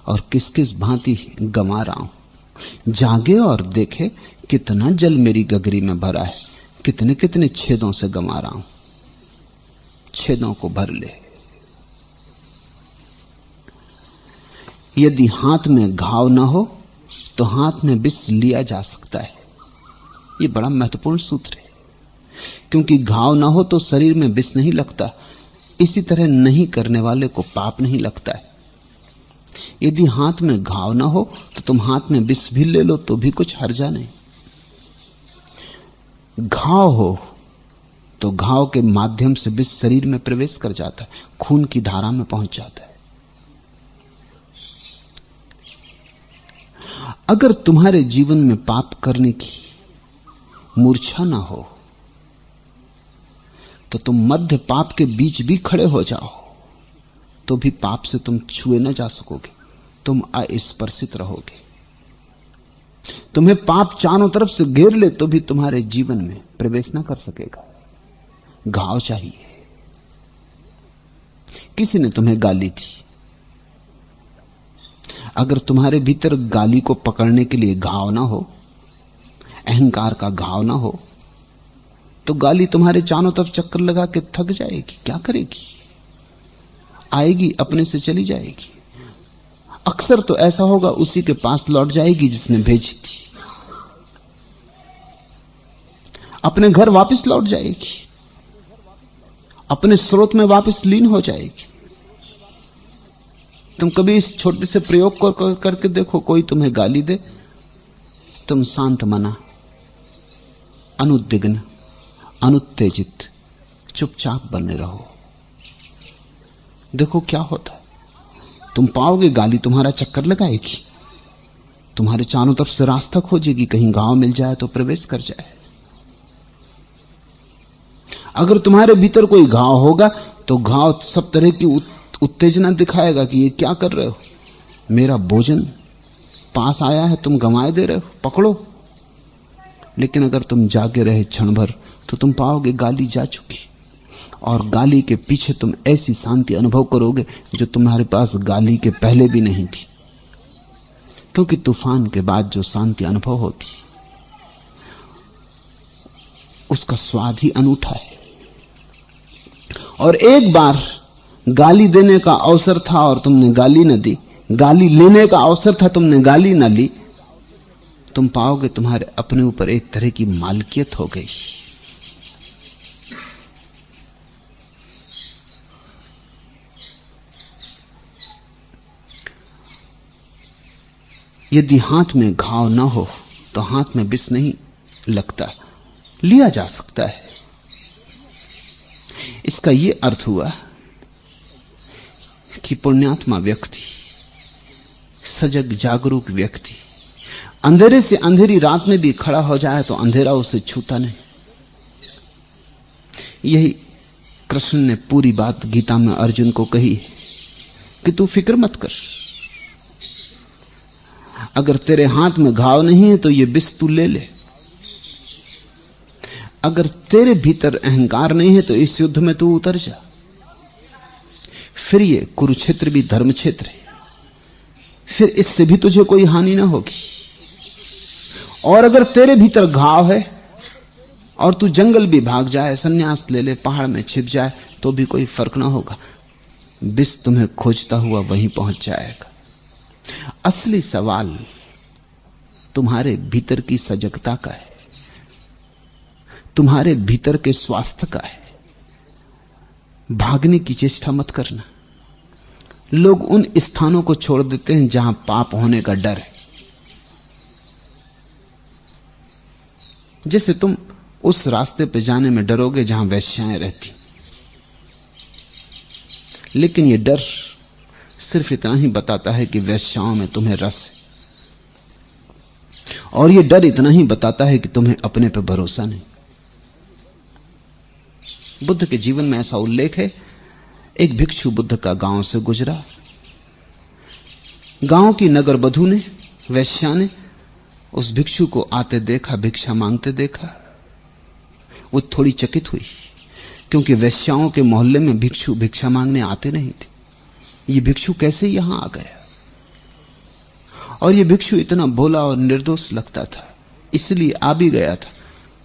और किस किस भांति गंवा रहा हूं। जागे और देखे कितना जल मेरी गगरी में भरा है, कितने कितने छेदों से गंवा रहा हूं। छेदों को भर ले। यदि हाथ में घाव ना हो तो हाथ में विष लिया जा सकता है। यह बड़ा महत्वपूर्ण सूत्र है, क्योंकि घाव ना हो तो शरीर में विष नहीं लगता। इसी तरह नहीं करने वाले को पाप नहीं लगता है। यदि हाथ में घाव ना हो तो तुम हाथ में विष भी ले लो तो भी कुछ हर्जा नहीं। घाव हो तो घाव के माध्यम से विष शरीर में प्रवेश कर जाता है, खून की धारा में पहुंच जाता है। अगर तुम्हारे जीवन में पाप करने की मूर्छा ना हो तो तुम मध्य पाप के बीच भी खड़े हो जाओ तो भी पाप से तुम छुए न जा सकोगे, तुम अस्पर्शित रहोगे। तुम्हें पाप चारों तरफ से घेर ले तो भी तुम्हारे जीवन में प्रवेश ना कर सकेगा। घाव चाहिए। किसी ने तुम्हें गाली दी, अगर तुम्हारे भीतर गाली को पकड़ने के लिए घाव ना हो, अहंकार का घाव ना हो, तो गाली तुम्हारे चारों तरफ चक्कर लगा के थक जाएगी। क्या करेगी? आएगी, अपने से चली जाएगी। अक्सर तो ऐसा होगा, उसी के पास लौट जाएगी जिसने भेजी थी, अपने घर वापस लौट जाएगी, अपने स्रोत में वापस लीन हो जाएगी। तुम कभी इस छोटे से प्रयोग करके देखो, कोई तुम्हें गाली दे, तुम शांत मना, अनुद्विग्न, अनुत्तेजित, चुपचाप बने रहो, देखो क्या होता है। तुम पाओगे गाली तुम्हारा चक्कर लगाएगी, तुम्हारे चारों तरफ से रास्ता खोजेगी, कहीं घाव मिल जाए तो प्रवेश कर जाए। अगर तुम्हारे भीतर कोई घाव होगा तो घाव सब तरह की उत्तेजना दिखाएगा कि ये क्या कर रहे हो, मेरा भोजन पास आया है, तुम गंवाए दे रहे हो, पकड़ो। लेकिन अगर तुम जागे रहे क्षण भर तो तुम पाओगे गाली जा चुकी, और गाली के पीछे तुम ऐसी शांति अनुभव करोगे जो तुम्हारे पास गाली के पहले भी नहीं थी। क्योंकि तूफान के बाद जो शांति अनुभव होती उसका स्वाद ही अनूठा है। और एक बार गाली देने का अवसर था और तुमने गाली न दी, गाली लेने का अवसर था, तुमने गाली न ली, तुम पाओगे तुम्हारे अपने ऊपर एक तरह की मालकियत हो गई। यदि हाथ में घाव ना हो तो हाथ में विष नहीं लगता, लिया जा सकता है। इसका यह अर्थ हुआ कि पुण्यात्मा व्यक्ति, सजग जागरूक व्यक्ति, अंधेरे से अंधेरी रात में भी खड़ा हो जाए तो अंधेरा उसे छूता नहीं। यही कृष्ण ने पूरी बात गीता में अर्जुन को कही कि तू फिक्र मत कर, अगर तेरे हाथ में घाव नहीं है तो ये विष तू ले ले। अगर तेरे भीतर अहंकार नहीं है तो इस युद्ध में तू उतर जा। फिर ये कुरुक्षेत्र भी धर्म क्षेत्र है, फिर इससे भी तुझे कोई हानि ना होगी। और अगर तेरे भीतर घाव है और तू जंगल भी भाग जाए, संन्यास ले ले, पहाड़ में छिप जाए, तो भी कोई फर्क ना होगा। विष तुम्हें खोजता हुआ वहीं पहुंच जाएगा। असली सवाल तुम्हारे भीतर की सजगता का है, तुम्हारे भीतर के स्वास्थ्य का है। भागने की चेष्टा मत करना। लोग उन स्थानों को छोड़ देते हैं जहां पाप होने का डर है। जैसे तुम उस रास्ते पे जाने में डरोगे जहां वेश्याएं रहती, लेकिन यह डर सिर्फ इतना ही बताता है कि वेश्याओं में तुम्हें रस है, और यह डर इतना ही बताता है कि तुम्हें अपने पे भरोसा नहीं। बुद्ध के जीवन में ऐसा उल्लेख है, एक भिक्षु बुद्ध का गांव से गुजरा। गांव की नगर बधू ने, वेश्या ने उस भिक्षु को आते देखा, भिक्षा मांगते देखा। वो थोड़ी चकित हुई, क्योंकि वेश्याओं के मोहल्ले में भिक्षु भिक्षा मांगने आते नहीं थे। ये भिक्षु कैसे यहां आ गया? और ये भिक्षु इतना भोला और निर्दोष लगता था, इसलिए आ भी गया था।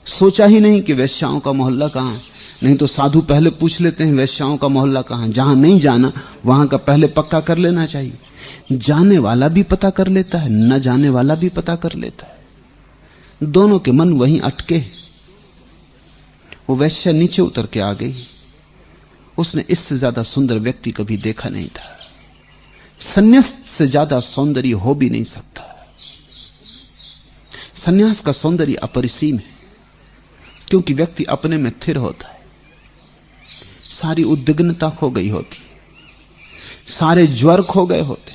सोचा ही नहीं कि वेश्याओं का मोहल्ला कहां है। नहीं तो साधु पहले पूछ लेते हैं वेश्याओं का मोहल्ला कहां है। जहां नहीं जाना वहां का पहले पक्का कर लेना चाहिए। जाने वाला भी पता कर लेता है, न जाने वाला भी पता कर लेता है। दोनों के मन वहीं अटके। वो वेश्या नीचे उतर के आ गई। उसने इससे ज्यादा सुंदर व्यक्ति कभी देखा नहीं था। संन्यास से ज्यादा सौंदर्य हो भी नहीं सकता। संन्यास का सौंदर्य अपरिसीम है, क्योंकि व्यक्ति अपने में स्थिर होता है। सारी उद्विग्नता खो गई होती, सारे ज्वर खो गए होते,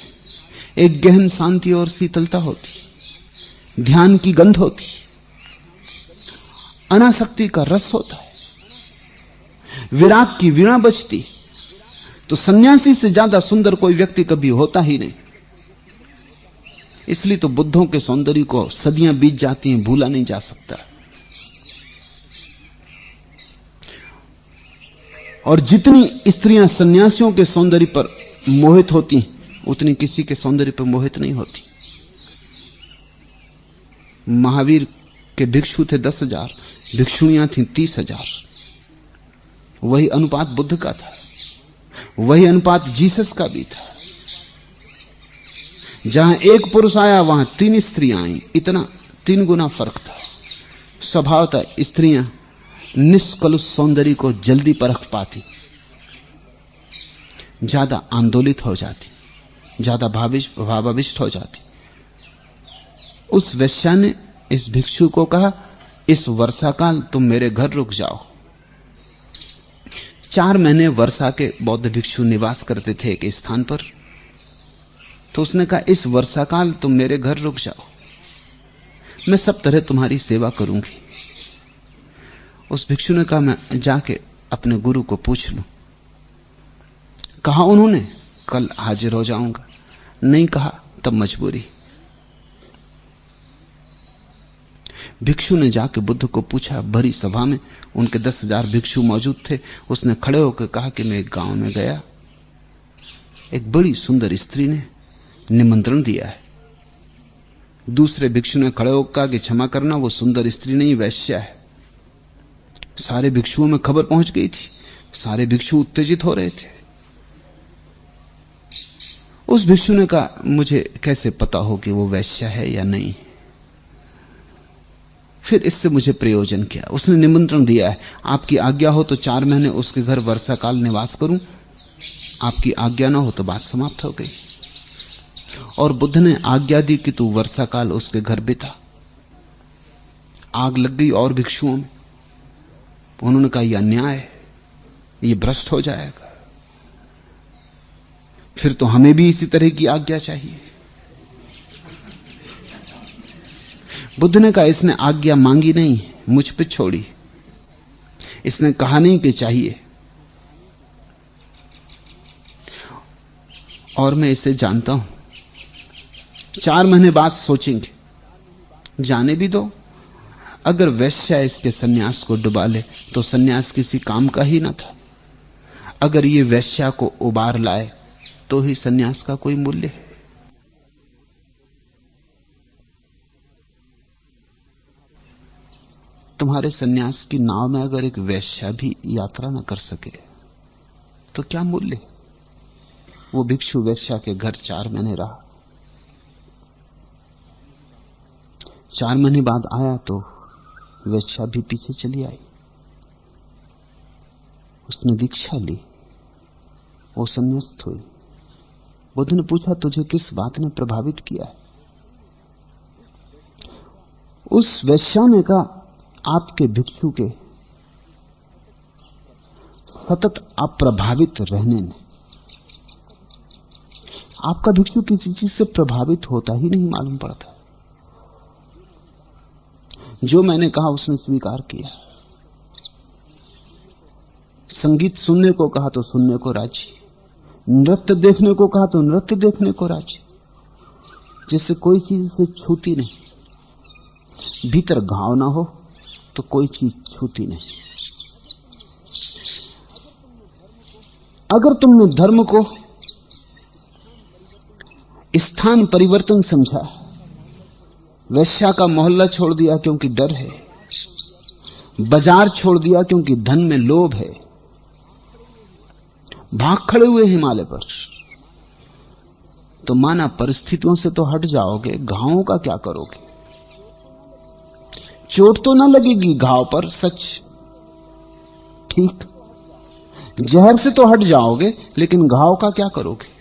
एक गहन शांति और शीतलता होती, ध्यान की गंध होती, अनासक्ति का रस होता है, विराग की वीणा बजती। तो सन्यासी से ज्यादा सुंदर कोई व्यक्ति कभी होता ही नहीं। इसलिए तो बुद्धों के सौंदर्य को सदियां बीत जाती हैं, भूला नहीं जा सकता। और जितनी स्त्रियां सन्यासियों के सौंदर्य पर मोहित होती उतनी किसी के सौंदर्य पर मोहित नहीं होती। महावीर के भिक्षु थे 10,000, भिक्षुणियां थीं 30,000। वही अनुपात बुद्ध का था, वही अनुपात जीसस का भी था। जहां एक पुरुष आया वहां 3 स्त्रियां आई, इतना 3 गुना फर्क था। स्वभावतः स्त्रियां निष्कलुष सौंदर्य को जल्दी परख पाती, ज्यादा आंदोलित हो जाती, ज्यादा भावाविष्ट हो जाती। उस वेश्या ने इस भिक्षु को कहा, इस वर्षाकाल तुम मेरे घर रुक जाओ। 4 महीने वर्षा के बौद्ध भिक्षु निवास करते थे एक स्थान पर। तो उसने कहा, इस वर्षाकाल तुम मेरे घर रुक जाओ, मैं सब तरह तुम्हारी सेवा करूंगी। उस भिक्षु ने कहा, मैं जाके अपने गुरु को पूछ लूं। कहा उन्होंने, कल हाजिर हो जाऊंगा। नहीं कहा तब मजबूरी। भिक्षु ने जाके बुद्ध को पूछा। भरी सभा में उनके 10,000 भिक्षु मौजूद थे। उसने खड़े होकर कहा कि मैं एक गांव में गया, एक बड़ी सुंदर स्त्री ने निमंत्रण दिया है। दूसरे भिक्षु ने खड़े होकर कहा कि क्षमा करना, वो सुंदर स्त्री नहीं, वैश्या है। सारे भिक्षुओं में खबर पहुंच गई थी, सारे भिक्षु उत्तेजित हो रहे थे। उस भिक्षु ने कहा, मुझे कैसे पता हो कि वो वैश्या है या नहीं? फिर इससे मुझे प्रयोजन क्या? उसने निमंत्रण दिया है, आपकी आज्ञा हो तो 4 महीने उसके घर वर्षा काल निवास करूं, आपकी आज्ञा ना हो तो बात समाप्त हो गई। और बुद्ध ने आज्ञा दी कि तू वर्षा काल उसके घर बिता। आग लग गई और भिक्षुओं में। उन्होंने कहा, यह अन्याय है, यह भ्रष्ट हो जाएगा, फिर तो हमें भी इसी तरह की आज्ञा चाहिए। बुद्ध ने कहा, इसने आज्ञा मांगी नहीं, मुझ पे छोड़ी। इसने कहा नहीं कि चाहिए, और मैं इसे जानता हूं। 4 महीने बाद सोचेंगे, जाने भी दो। अगर वैश्या इसके सन्यास को डुबा ले तो सन्यास किसी काम का ही ना था। अगर ये वैश्या को उबार लाए तो ही सन्यास का कोई मूल्य है। तुम्हारे सन्यास की नाव में अगर एक वैश्या भी यात्रा न कर सके तो क्या मूल्य? वो भिक्षु वेश्या के घर 4 महीने रहा। 4 महीने बाद आया तो वेश्या भी पीछे चली आई। उसने दीक्षा ली, वो संन्यास्त हुई। बुद्ध ने पूछा, तुझे किस बात ने प्रभावित किया है? उस वेश्या ने कहा, आपके भिक्षु के सतत अप्रभावित रहने ने। आपका भिक्षु किसी चीज से प्रभावित होता ही नहीं मालूम पड़ता। जो मैंने कहा उसने स्वीकार किया। संगीत सुनने को कहा तो सुनने को राजी, नृत्य देखने को कहा तो नृत्य देखने को राजी, जिससे कोई चीज से छूती नहीं। भीतर घाव ना हो तो कोई चीज छूती नहीं। अगर तुमने धर्म को स्थान परिवर्तन समझा, वेश्या का मोहल्ला छोड़ दिया क्योंकि डर है, बाजार छोड़ दिया क्योंकि धन में लोभ है, भाग खड़े हुए हिमालय पर, तो माना परिस्थितियों से तो हट जाओगे, घावों का क्या करोगे? चोट तो ना लगेगी घाव पर, सच ठीक। जहर से तो हट जाओगे, लेकिन घाव का क्या करोगे?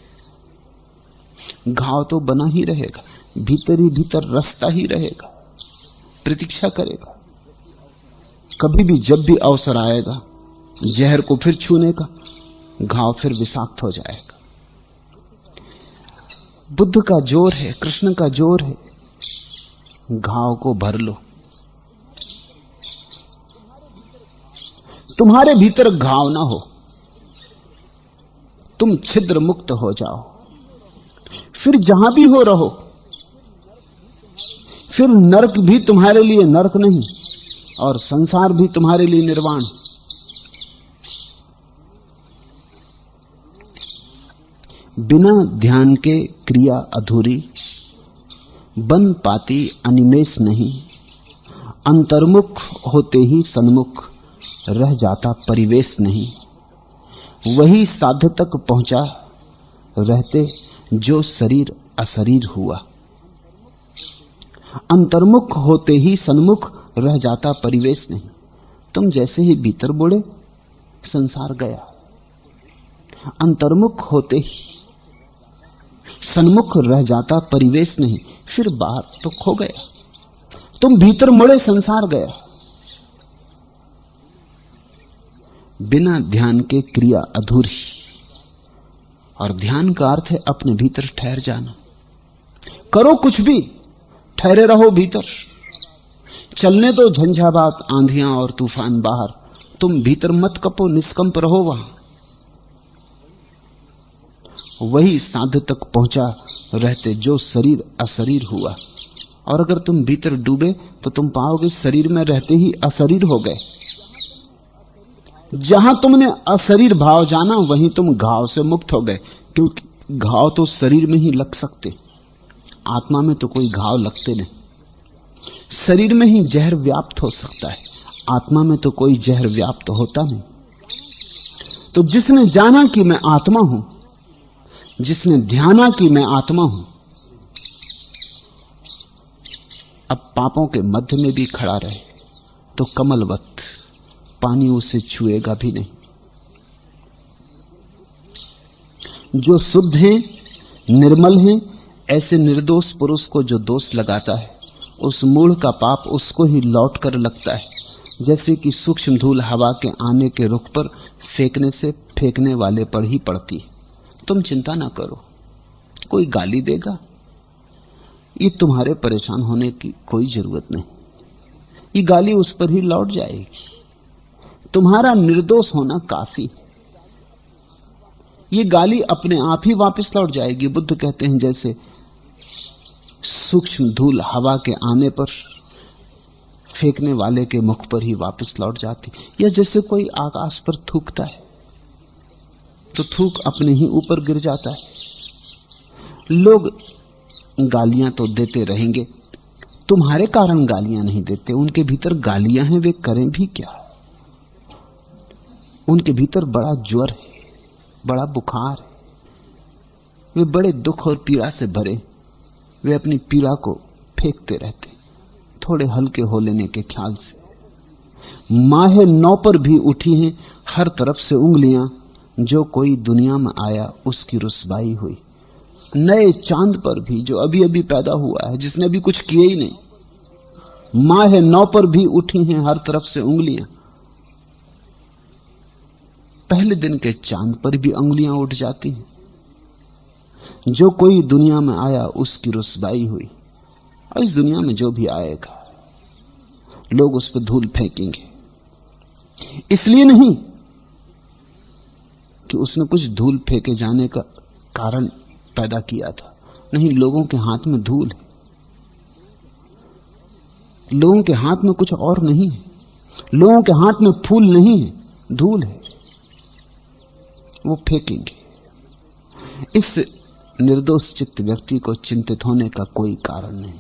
घाव तो बना ही रहेगा, भीतर ही भीतर रस्ता ही रहेगा, प्रतीक्षा करेगा। कभी भी जब भी अवसर आएगा जहर को फिर छूने का, घाव फिर विषाक्त हो जाएगा। बुद्ध का जोर है, कृष्ण का जोर है, घाव को भर लो। तुम्हारे भीतर घाव ना हो, तुम छिद्र मुक्त हो जाओ, फिर जहां भी हो रहो। फिर नरक भी तुम्हारे लिए नरक नहीं और संसार भी तुम्हारे लिए निर्वाण। बिना ध्यान के क्रिया अधूरी, बन पाती अनिमेष नहीं। अंतर्मुख होते ही सन्मुख, रह जाता परिवेश नहीं। वही साध्य तक पहुंचा रहते जो शरीर अशरीर हुआ। अंतर्मुख होते ही सन्मुख, रह जाता परिवेश नहीं। तुम जैसे ही भीतर बुड़े, संसार गया। अंतर्मुख होते ही सन्मुख, रह जाता परिवेश नहीं। फिर बाहर तो खो गया, तुम भीतर मुड़े, संसार गया। बिना ध्यान के क्रिया अधूरी, और ध्यान का अर्थ है अपने भीतर ठहर जाना। करो कुछ भी, ठहरे रहो भीतर। चलने दो झंझावात, आंधियां और तूफान बाहर, तुम भीतर मत कपो, निष्कंप रहो वहां। वही साध तक पहुंचा रहते जो शरीर अशरीर हुआ। और अगर तुम भीतर डूबे तो तुम पाओगे शरीर में रहते ही अशरीर हो गए। जहां तुमने अशरीर भाव जाना, वहीं तुम घाव से मुक्त हो गए, क्योंकि घाव तो शरीर में ही लग सकते, आत्मा में तो कोई घाव लगते नहीं। शरीर में ही जहर व्याप्त हो सकता है, आत्मा में तो कोई जहर व्याप्त होता नहीं। तो जिसने जाना कि मैं आत्मा हूं, जिसने ध्याना कि मैं आत्मा हूं, अब पापों के मध्य में भी खड़ा रहे तो कमलवत पानी उसे छुएगा भी नहीं। जो शुद्ध हैं, निर्मल हैं, ऐसे निर्दोष पुरुष को जो दोष लगाता है, उस मूढ़ का पाप उसको ही लौट कर लगता है। जैसे कि सूक्ष्म धूल हवा के आने के रुख पर फेंकने से फेंकने वाले पर ही पड़ती। तुम चिंता ना करो, कोई गाली देगा, ये तुम्हारे परेशान होने की कोई जरूरत नहीं। ये गाली उस पर ही लौट जाएगी। तुम्हारा निर्दोष होना काफी, ये गाली अपने आप ही वापस लौट जाएगी। बुद्ध कहते हैं जैसे सूक्ष्म धूल हवा के आने पर फेंकने वाले के मुख पर ही वापस लौट जाती, या जैसे कोई आकाश पर थूकता है तो थूक अपने ही ऊपर गिर जाता है। लोग गालियां तो देते रहेंगे, तुम्हारे कारण गालियां नहीं देते, उनके भीतर गालियां हैं, वे करें भी क्या। उनके भीतर बड़ा ज्वर है, बड़ा बुखार है, वे बड़े दुख और पीड़ा से भरे, वे अपनी पीड़ा को फेंकते रहते थोड़े हल्के हो लेने के ख्याल से। माहे 9 पर भी उठी हैं हर तरफ से उंगलियां, जो कोई दुनिया में आया उसकी रुसवाई हुई। नए चांद पर भी, जो अभी अभी पैदा हुआ है, जिसने अभी कुछ किया ही नहीं, माहे 9 पर भी उठी हैं हर तरफ से उंगलियां। पहले दिन के चांद पर भी उंगलियां उठ जाती हैं। जो कोई दुनिया में आया उसकी रुसवाई हुई। और इस दुनिया में जो भी आएगा लोग उस पर धूल फेंकेंगे, इसलिए नहीं कि उसने कुछ धूल फेंके जाने का कारण पैदा किया था, नहीं, लोगों के हाथ में धूल है। लोगों के हाथ में कुछ और नहीं है, लोगों के हाथ में फूल नहीं है, धूल है, वो फेंकेंगे। इस निर्दोष चित्त व्यक्ति को चिंतित होने का कोई कारण नहीं।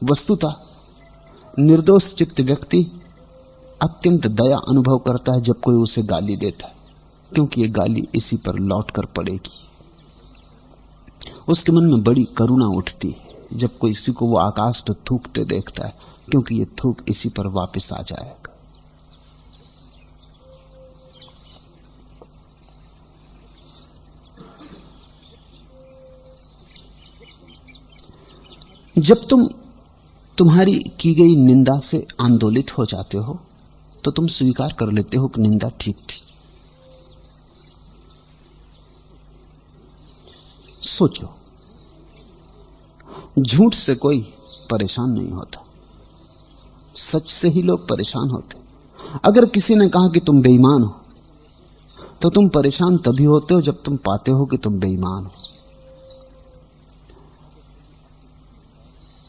वस्तुतः निर्दोष चित्त व्यक्ति अत्यंत दया अनुभव करता है जब कोई उसे गाली देता है, क्योंकि ये गाली इसी पर लौट कर पड़ेगी। उसके मन में बड़ी करुणा उठती है जब कोई इसी को वो आकाश पर थूकते देखता है, क्योंकि ये थूक इसी पर वापस आ जाएगा। जब तुम तुम्हारी की गई निंदा से आंदोलित हो जाते हो तो तुम स्वीकार कर लेते हो कि निंदा ठीक थी। सोचो, झूठ से कोई परेशान नहीं होता, सच से ही लोग परेशान होते। अगर किसी ने कहा कि तुम बेईमान हो तो तुम परेशान तभी होते हो जब तुम पाते हो कि तुम बेईमान हो।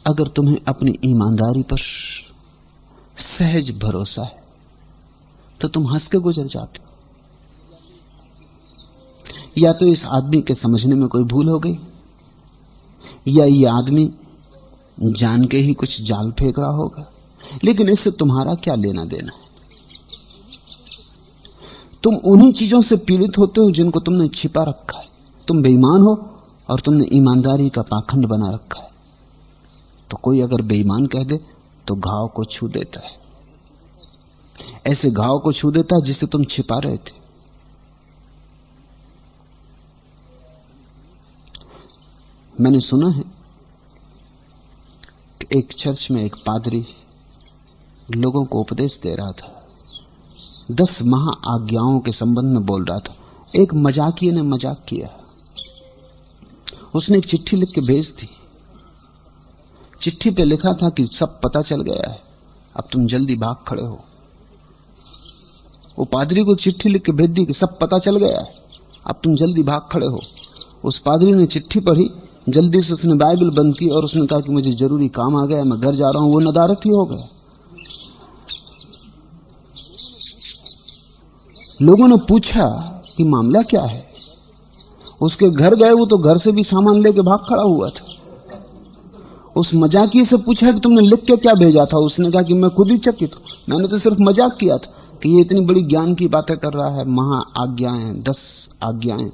अगर तुम्हें अपनी ईमानदारी पर सहज भरोसा है तो तुम हंस के गुजर जाते हो। या तो इस आदमी के समझने में कोई भूल हो गई, या ये आदमी जान के ही कुछ जाल फेंक रहा होगा, लेकिन इससे तुम्हारा क्या लेना देना है। तुम उन्हीं चीजों से पीड़ित होते हो जिनको तुमने छिपा रखा है। तुम बेईमान हो और तुमने ईमानदारी का पाखंड बना रखा है। तो कोई अगर बेईमान कह दे तो घाव को छू देता है, ऐसे घाव को छू देता है जिसे तुम छिपा रहे थे। मैंने सुना है कि एक चर्च में एक पादरी लोगों को उपदेश दे रहा था, 10 महाआज्ञाओं के संबंध में बोल रहा था। एक मजाकिये ने मजाक किया, उसने एक चिट्ठी लिख के भेज दी। चिट्ठी पे लिखा था कि सब पता चल गया है, अब तुम जल्दी भाग खड़े हो। वो पादरी को चिट्ठी लिख के भेज दी कि सब पता चल गया है, अब तुम जल्दी भाग खड़े हो। उस पादरी ने चिट्ठी पढ़ी, जल्दी से उसने बाइबल बंद की और उसने कहा कि मुझे जरूरी काम आ गया, मैं घर जा रहा हूं। वो नदारत ही हो गया। लोगों ने पूछा कि मामला क्या है। उसके घर गए, वो तो घर से भी सामान लेके भाग खड़ा हुआ था। उस मजाकिये से पूछा कि तुमने लिख के क्या भेजा था। उसने कहा कि मैं खुद ही चकित हूं, मैंने तो सिर्फ मजाक किया था कि ये इतनी बड़ी ज्ञान की बातें कर रहा है, महाआज्ञाएं, 10 आज्ञाएं,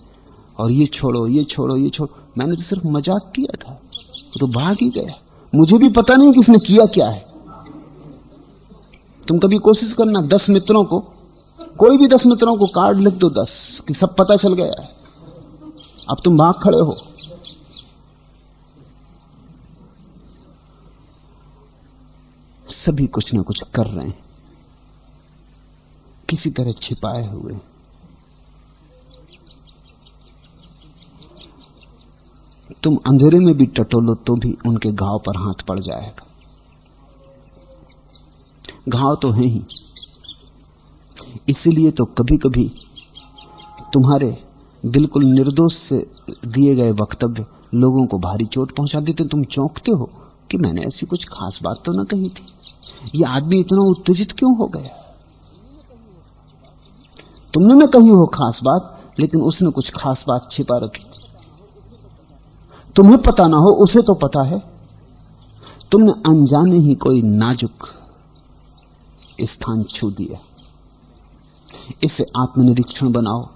और ये छोड़ो, ये छोड़ो, ये छोड़ो। मैंने तो सिर्फ मजाक किया था। तो भाग ही गया। मुझे भी पता नहीं कि इसने किया क्या है। तुम कभी कोशिश करना, 10 मित्रों को, कोई भी 10 मित्रों को कार्ड लिख दो 10 कि सब पता चल गया है, अब तुम भाग खड़े हो। सभी कुछ ना कुछ कर रहे हैं, किसी तरह छिपाए हुए। तुम अंधेरे में भी टटोलो तो भी उनके घाव पर हाथ पड़ जाएगा। घाव तो है ही, इसीलिए तो कभी कभी तुम्हारे बिल्कुल निर्दोष से दिए गए वक्तव्य लोगों को भारी चोट पहुंचा देते। तुम चौंकते हो कि मैंने ऐसी कुछ खास बात तो ना कही थी, ये आदमी इतना उत्तेजित क्यों हो गया। तुमने ना कही हो खास बात, लेकिन उसने कुछ खास बात छिपा रखी थी। तुम्हें पता ना हो, उसे तो पता है। तुमने अनजाने ही कोई नाजुक स्थान छू दिया। इसे आत्मनिरीक्षण बनाओ,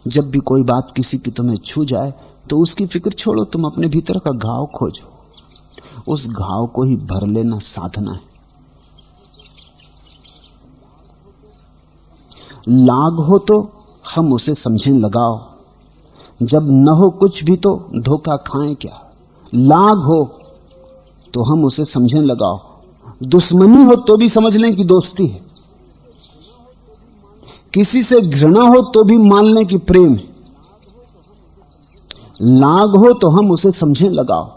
जब भी कोई बात किसी की तुम्हें छू जाए तो उसकी फिक्र छोड़ो, तुम अपने भीतर का घाव खोजो, उस घाव को ही भर लेना साधना है। लाग हो तो हम उसे समझें लगाओ, जब न हो कुछ भी तो धोखा खाएं क्या। लाग हो तो हम उसे समझें लगाओ, दुश्मनी हो तो भी समझ लें कि दोस्ती है, किसी से घृणा हो तो भी मान लें कि प्रेम है। लाग हो तो हम उसे समझें लगाओ,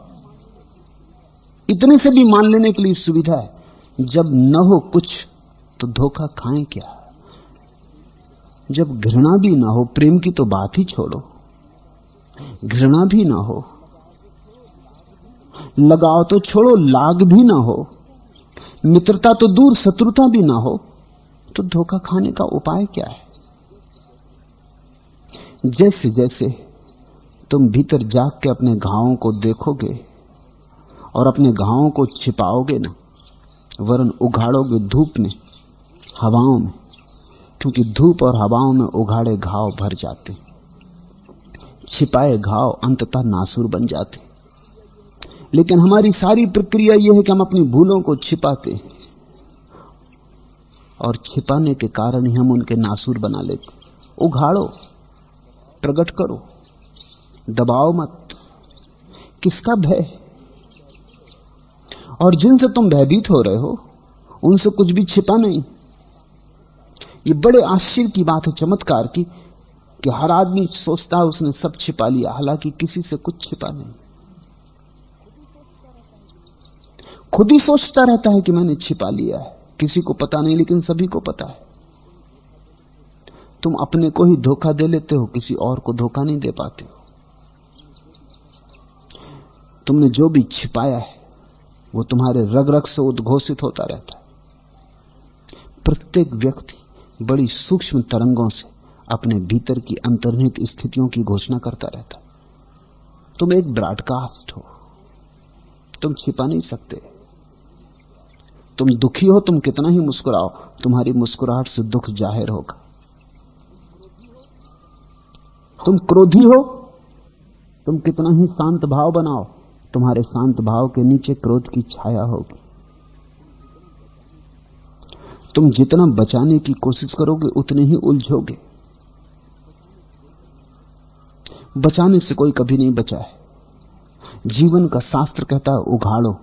इतने से भी मान लेने के लिए सुविधा है। जब न हो कुछ तो धोखा खाएं क्या। जब घृणा भी ना हो, प्रेम की तो बात ही छोड़ो, घृणा भी ना हो, लगाव तो छोड़ो, लाग भी ना हो, मित्रता तो दूर शत्रुता भी ना हो, तो धोखा खाने का उपाय क्या है। जैसे जैसे तुम भीतर जाग के अपने घावों को देखोगे और अपने घावों को छिपाओगे ना, वरन उघाड़ोगे धूप में, हवाओं में, क्योंकि धूप और हवाओं में उघाड़े घाव भर जाते, छिपाए घाव अंततः नासूर बन जाते। लेकिन हमारी सारी प्रक्रिया यह है कि हम अपनी भूलों को छिपाते, और छिपाने के कारण ही हम उनके नासूर बना लेते। उघाड़ो, प्रकट करो, दबाओ मत। किसका भय? और जिनसे तुम भयभीत हो रहे हो उनसे कुछ भी छिपा नहीं। ये बड़े आश्चर्य की बात है, चमत्कार की, कि हर आदमी सोचता है उसने सब छिपा लिया, हालांकि किसी से कुछ छिपा नहीं। खुद ही सोचता रहता है कि मैंने छिपा लिया है, किसी को पता नहीं, लेकिन सभी को पता है। तुम अपने को ही धोखा दे लेते हो, किसी और को धोखा नहीं दे पाते हो। तुमने जो भी छिपाया है वो तुम्हारे रग रग से उद्घोषित होता रहता है। प्रत्येक व्यक्ति बड़ी सूक्ष्म तरंगों से अपने भीतर की अंतर्निहित स्थितियों की घोषणा करता रहता है। तुम एक ब्रॉडकास्ट हो, तुम छिपा नहीं सकते। तुम दुखी हो, तुम कितना ही मुस्कुराओ, तुम्हारी मुस्कुराहट से दुख जाहिर होगा। तुम क्रोधी हो, तुम कितना ही शांत भाव बनाओ, तुम्हारे शांत भाव के नीचे क्रोध की छाया होगी। तुम जितना बचाने की कोशिश करोगे उतने ही उलझोगे। बचाने से कोई कभी नहीं बचा है। जीवन का शास्त्र कहता है उघाड़ो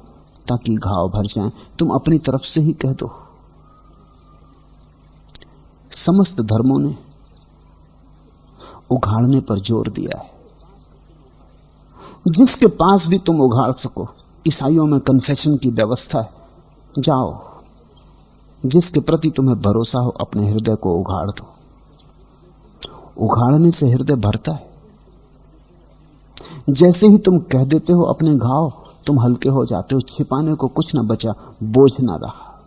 ताकि घाव भर जाएं। तुम अपनी तरफ से ही कह दो। समस्त धर्मों ने उघाड़ने पर जोर दिया है। जिसके पास भी तुम उघाड़ सको, ईसाइयों में कन्फेशन की व्यवस्था है, जाओ, जिसके प्रति तुम्हें भरोसा हो अपने हृदय को उघाड़ दो। उघाड़ने से हृदय भरता है। जैसे ही तुम कह देते हो अपने घाव, तुम हल्के हो जाते हो। छिपाने को कुछ न बचा, बोझ न रहा।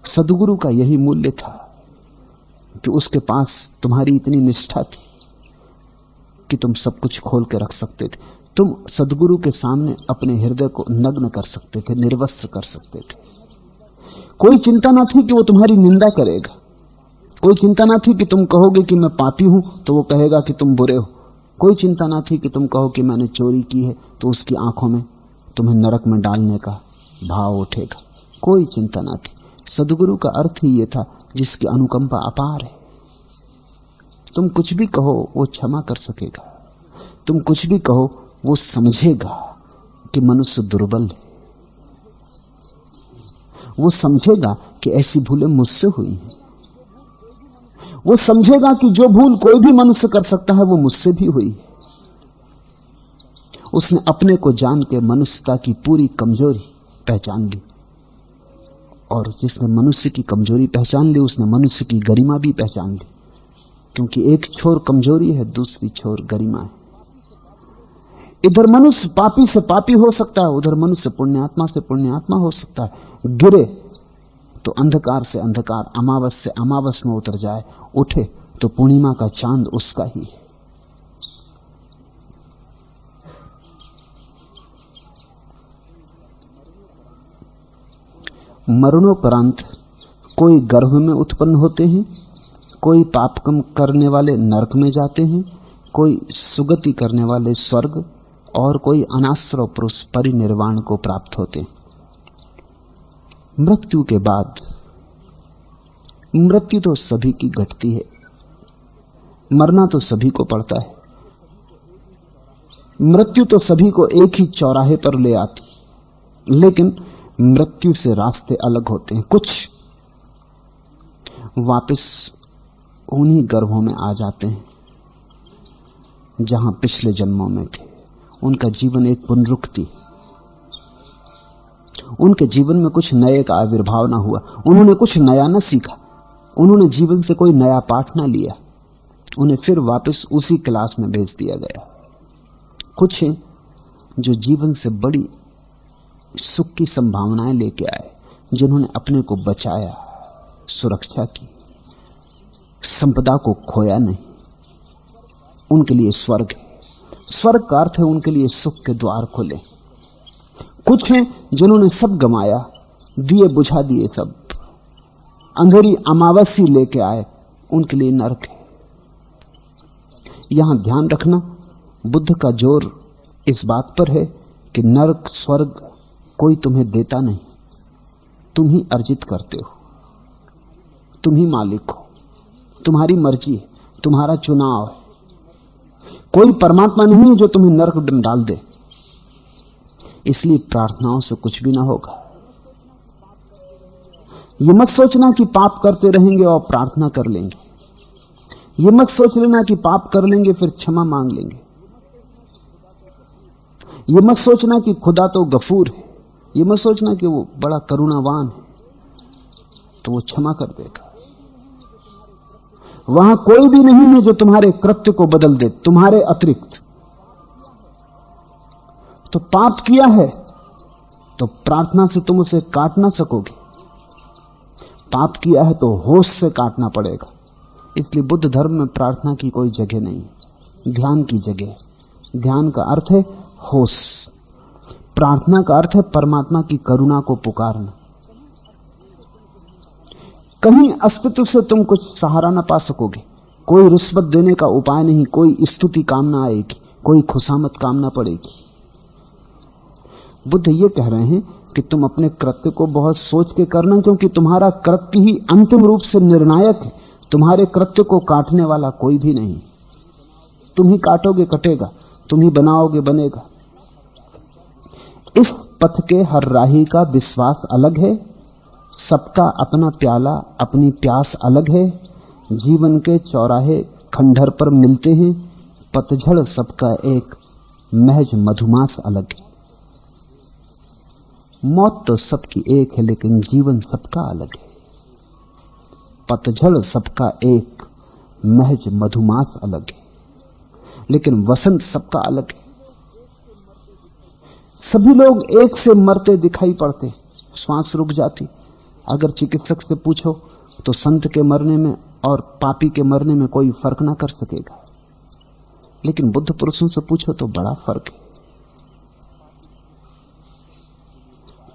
सद्गुरु का यही मूल्य था कि उसके पास तुम्हारी इतनी निष्ठा थी कि तुम सब कुछ खोल के रख सकते थे। तुम सद्गुरु के सामने अपने हृदय को नग्न कर सकते थे, निर्वस्त्र कर सकते थे। कोई चिंता ना थी कि वो तुम्हारी निंदा करेगा। कोई चिंता ना थी कि तुम कहोगे कि मैं पापी हूं तो वो कहेगा कि तुम बुरे हो। कोई चिंता ना थी कि तुम कहो कि मैंने चोरी की है तो उसकी आंखों में तुम्हें नरक में डालने का भाव उठेगा। कोई चिंता ना थी। सद्गुरु का अर्थ ही ये था जिसकी अनुकंपा अपार है। तुम कुछ भी कहो वो क्षमा कर सकेगा। तुम कुछ भी कहो वो समझेगा कि मनुष्य दुर्बल है। वो समझेगा कि ऐसी भूलें मुझसे हुई हैं। वो समझेगा कि जो भूल कोई भी मनुष्य कर सकता है वो मुझसे भी हुई है। उसने अपने को जान के मनुष्यता की पूरी कमजोरी पहचान ली, और जिसने मनुष्य की कमजोरी पहचान ली उसने मनुष्य की गरिमा भी पहचान ली। क्योंकि एक छोर कमजोरी है, दूसरी छोर गरिमा है। इधर मनुष्य पापी से पापी हो सकता है, उधर मनुष्य पुण्यात्मा से पुण्यात्मा हो सकता है। गिरे तो अंधकार से अंधकार, अमावस से अमावस में उतर जाए, उठे तो पूर्णिमा का चांद उसका ही है। मरणोपरांत कोई गर्भ में उत्पन्न होते हैं, कोई पाप कम करने वाले नरक में जाते हैं, कोई सुगति करने वाले स्वर्ग, और कोई अनाश्रव पुरुष परिनिर्वाण को प्राप्त होते हैं। मृत्यु के बाद, मृत्यु तो सभी की घटती है, मरना तो सभी को पड़ता है। मृत्यु तो सभी को एक ही चौराहे पर ले आती, लेकिन मृत्यु से रास्ते अलग होते हैं। कुछ वापस उन्हीं गर्भों में आ जाते हैं जहां पिछले जन्मों में थे। उनका जीवन एक पुनरुक्ति, उनके जीवन में कुछ नए का आविर्भाव ना हुआ, उन्होंने कुछ नया न सीखा, उन्होंने जीवन से कोई नया पाठ ना लिया, उन्हें फिर वापस उसी क्लास में भेज दिया गया। कुछ हैं जो जीवन से बड़ी सुख की संभावनाएं लेके आए, जिन्होंने अपने को बचाया, सुरक्षा की, संपदा को खोया नहीं, उनके लिए स्वर्ग है। स्वर्ग का अर्थ है उनके लिए सुख के द्वार खुले। कुछ हैं जिन्होंने सब गमाया, दिए बुझा दिए, सब अंधेरी अमावस्या लेके आए, उनके लिए नरक है। यहां ध्यान रखना, बुद्ध का जोर इस बात पर है कि नरक स्वर्ग कोई तुम्हें देता नहीं, तुम ही अर्जित करते हो, तुम ही मालिक हो, तुम्हारी मर्जी है, तुम्हारा चुनाव है। कोई परमात्मा नहीं है जो तुम्हें नरक डाल दे। इसलिए प्रार्थनाओं से कुछ भी ना होगा। ये मत सोचना कि पाप करते रहेंगे और प्रार्थना कर लेंगे। ये मत सोच लेना कि पाप कर लेंगे फिर क्षमा मांग लेंगे। ये मत सोचना कि खुदा तो गफूर है। ये मत सोचना कि वो बड़ा करुणावान है तो वो क्षमा कर देगा। वहां कोई भी नहीं है जो तुम्हारे कृत्य को बदल दे तुम्हारे अतिरिक्त। तो पाप किया है तो प्रार्थना से तुम उसे काट ना सकोगे। पाप किया है तो होश से काटना पड़ेगा। इसलिए बुद्ध धर्म में प्रार्थना की कोई जगह नहीं, ध्यान की जगह। ध्यान का अर्थ है होश, प्रार्थना का अर्थ है परमात्मा की करुणा को पुकारना। कहीं अस्तित्व से तुम कुछ सहारा ना पा सकोगे। कोई रिश्वत देने का उपाय नहीं, कोई स्तुति काम ना आएगी, कोई खुशामद काम ना पड़ेगी। बुद्ध ये कह रहे हैं कि तुम अपने कृत्य को बहुत सोच के करना, क्योंकि तुम्हारा कृत्य ही अंतिम रूप से निर्णायक है। तुम्हारे कृत्य को काटने वाला कोई भी नहीं। तुम ही काटोगे कटेगा, तुम ही बनाओगे बनेगा। इस पथ के हर राही का विश्वास अलग है, सबका अपना प्याला अपनी प्यास अलग है। जीवन के चौराहे खंडहर पर मिलते हैं, पतझड़ सबका एक महज मधुमास अलग है। मौत तो सबकी एक है लेकिन जीवन सबका अलग है। पतझड़ सबका एक महज मधुमास अलग है लेकिन वसंत सबका अलग है। सभी लोग एक से मरते दिखाई पड़ते, श्वास रुक जाती। अगर चिकित्सक से पूछो तो संत के मरने में और पापी के मरने में कोई फर्क ना कर सकेगा, लेकिन बुद्ध पुरुषों से पूछो तो बड़ा फर्क है।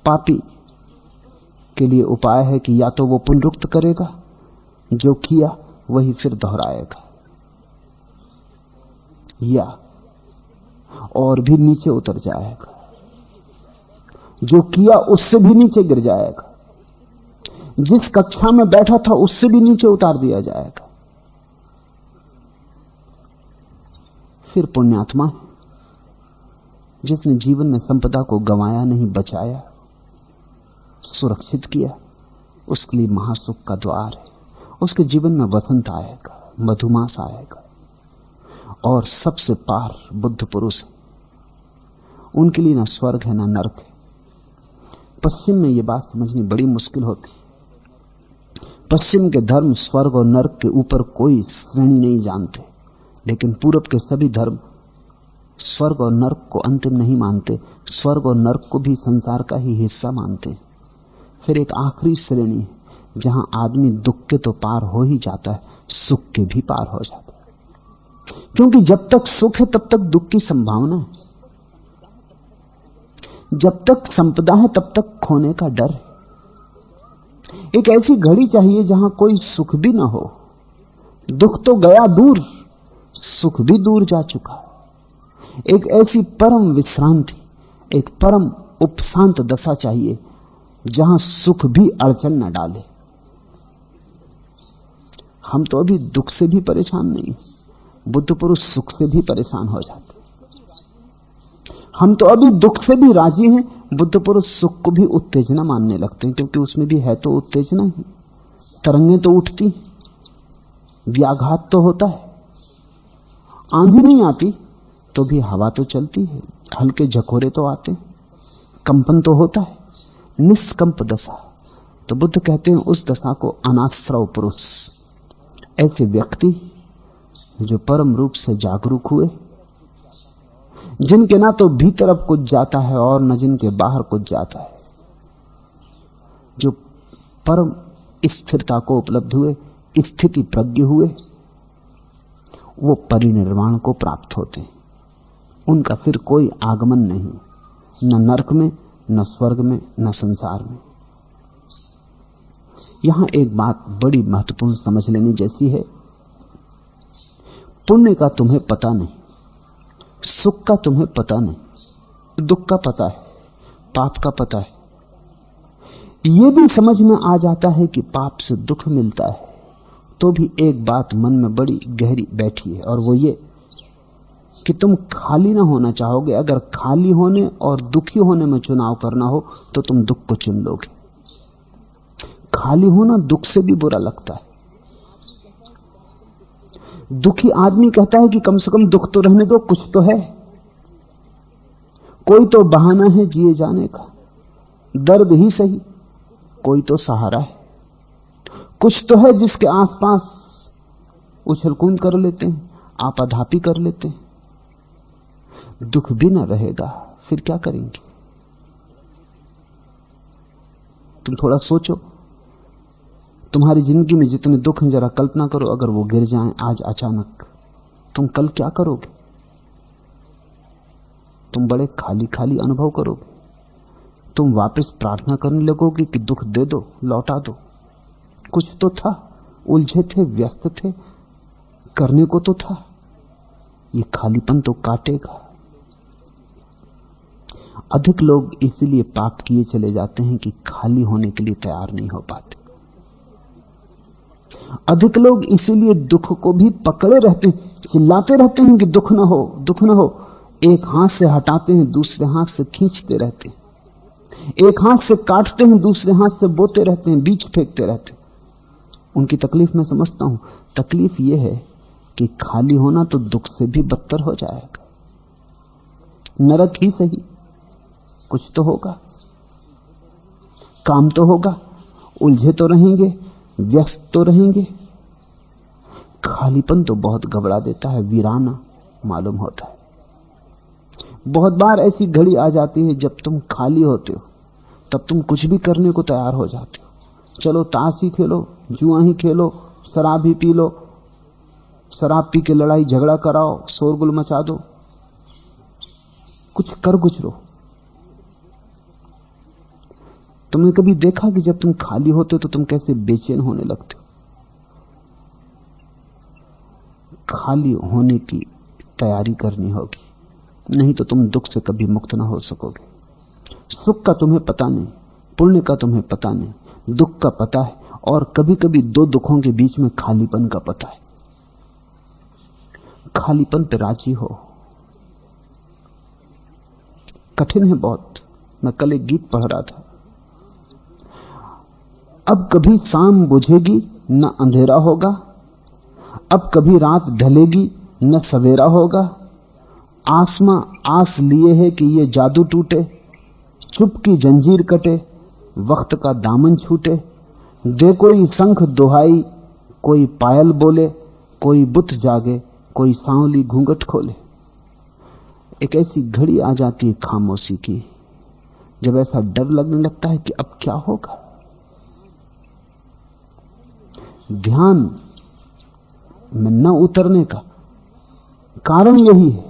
पापी के लिए उपाय है कि या तो वो पुनरुक्त करेगा, जो किया वही फिर दोहराएगा, या और भी नीचे उतर जाएगा, जो किया उससे भी नीचे गिर जाएगा, जिस कक्षा में बैठा था उससे भी नीचे उतार दिया जाएगा। फिर पुण्यात्मा जिसने जीवन में संपदा को गंवाया नहीं, बचाया, सुरक्षित किया, उसके लिए महासुख का द्वार है। उसके जीवन में वसंत आएगा, मधुमास आएगा। और सबसे पार बुद्ध पुरुष, उनके लिए ना स्वर्ग है ना नरक है। पश्चिम में यह बात समझनी बड़ी मुश्किल होती। पश्चिम के धर्म स्वर्ग और नरक के ऊपर कोई श्रेणी नहीं जानते, लेकिन पूरब के सभी धर्म स्वर्ग और नरक को अंतिम नहीं मानते, स्वर्ग और नरक को भी संसार का ही हिस्सा मानते। फिर एक आखिरी श्रेणी है जहां आदमी दुख के तो पार हो ही जाता है, सुख के भी पार हो जाता है। क्योंकि जब तक सुख है तब तक दुख की संभावना है, जब तक संपदा है तब तक खोने का डर है। एक ऐसी घड़ी चाहिए जहां कोई सुख भी ना हो दुख तो गया दूर, सुख भी दूर जा चुका। एक ऐसी परम विश्रांति, एक परम उपशांत दशा चाहिए जहां सुख भी अड़चन न डाले। हम तो अभी दुख से भी परेशान नहीं, बुद्ध पुरुष सुख से भी परेशान हो जाते। हम तो अभी दुख से भी राजी हैं, बुद्ध पुरुष सुख को भी उत्तेजना मानने लगते हैं, क्योंकि उसमें भी है तो उत्तेजना ही। तरंगें तो उठती, व्याघात तो होता है, आंधी नहीं आती तो भी हवा तो चलती है, हल्के झकोरे तो आते, कंपन तो होता है, निष्कंप दशा। तो बुद्ध कहते हैं उस दशा को अनाश्रव पुरुष, ऐसे व्यक्ति जो परम रूप से जागरूक हुए, जिनके ना तो भीतर अब कुछ जाता है और न जिनके बाहर कुछ जाता है, जो परम स्थिरता को उपलब्ध हुए, स्थिति प्रज्ञ हुए, वो परिनिर्वाण को प्राप्त होते हैं। उनका फिर कोई आगमन नहीं, न नरक में, न स्वर्ग में, न संसार में। यहां एक बात बड़ी महत्वपूर्ण समझ लेनी जैसी है। पुण्य का तुम्हें पता नहीं, सुख का तुम्हें पता नहीं, दुख का पता है, पाप का पता है। यह भी समझ में आ जाता है कि पाप से दुख मिलता है, तो भी एक बात मन में बड़ी गहरी बैठी है, और वो ये कि तुम खाली ना होना चाहोगे। अगर खाली होने और दुखी होने में चुनाव करना हो तो तुम दुख को चुन लोगे। खाली होना दुख से भी बुरा लगता है। दुखी आदमी कहता है कि कम से कम दुख तो रहने दो, कुछ तो है, कोई तो बहाना है जिए जाने का, दर्द ही सही, कोई तो सहारा है, कुछ तो है जिसके आसपास उछल कूद कर लेते हैं, आपाधापी कर लेते हैं। दुख भी न रहेगा फिर क्या करेंगे? तुम थोड़ा सोचो, तुम्हारी जिंदगी में जितने दुख हैं जरा कल्पना करो, अगर वो गिर जाएं आज अचानक, तुम कल क्या करोगे? तुम बड़े खाली खाली अनुभव करोगे। तुम वापस प्रार्थना करने लगोगे कि दुख दे दो, लौटा दो। कुछ तो था, उलझे थे, व्यस्त थे, करने को तो था। ये खालीपन तो काटेगा। अधिक लोग इसीलिए पाप किए चले जाते हैं कि खाली होने के लिए तैयार नहीं हो पाते। अधिक लोग इसीलिए दुख को भी पकड़े रहते हैं, चिल्लाते रहते हैं कि दुख ना हो, दुख ना हो। एक हाथ से हटाते हैं, दूसरे हाथ से खींचते रहते हैं। एक हाथ से काटते हैं, दूसरे हाथ से बोते रहते हैं, बीच फेंकते रहते हैं। उनकी तकलीफ मैं समझता हूं। तकलीफ यह है कि खाली होना तो दुख से भी बदतर हो जाएगा। नरक ही सही, कुछ तो होगा, काम तो होगा, उलझे तो रहेंगे, व्यस्त तो रहेंगे। खालीपन तो बहुत घबरा देता है, वीराना मालूम होता है। बहुत बार ऐसी घड़ी आ जाती है जब तुम खाली होते हो, तब तुम कुछ भी करने को तैयार हो जाते हो। चलो ताश ही खेलो, जुआ ही खेलो, शराब ही पी लो, शराब पी के लड़ाई झगड़ा कराओ, शोरगुल मचा दो, कुछ कर गुजरो। तुमने कभी देखा कि जब तुम खाली होते हो तो तुम कैसे बेचैन होने लगते हो? खाली होने की तैयारी करनी होगी, नहीं तो तुम दुख से कभी मुक्त ना हो सकोगे। सुख का तुम्हें पता नहीं, पुण्य का तुम्हें पता नहीं, दुख का पता है, और कभी कभी दो दुखों के बीच में खालीपन का पता है। खालीपन पे राजी हो। कठिन है बहुत। मैं कल एक गीत पढ़ रहा था। अब कभी शाम बुझेगी न अंधेरा होगा, अब कभी रात ढलेगी न सवेरा होगा। आसमां आस लिए है कि ये जादू टूटे, चुप की जंजीर कटे, वक्त का दामन छूटे। दे कोई शंख दुहाई, कोई पायल बोले, कोई बुत जागे, कोई सांवली घूंघट खोले। एक ऐसी घड़ी आ जाती है खामोशी की, जब ऐसा डर लगने लगता है कि अब क्या होगा। ध्यान में न उतरने का कारण यही है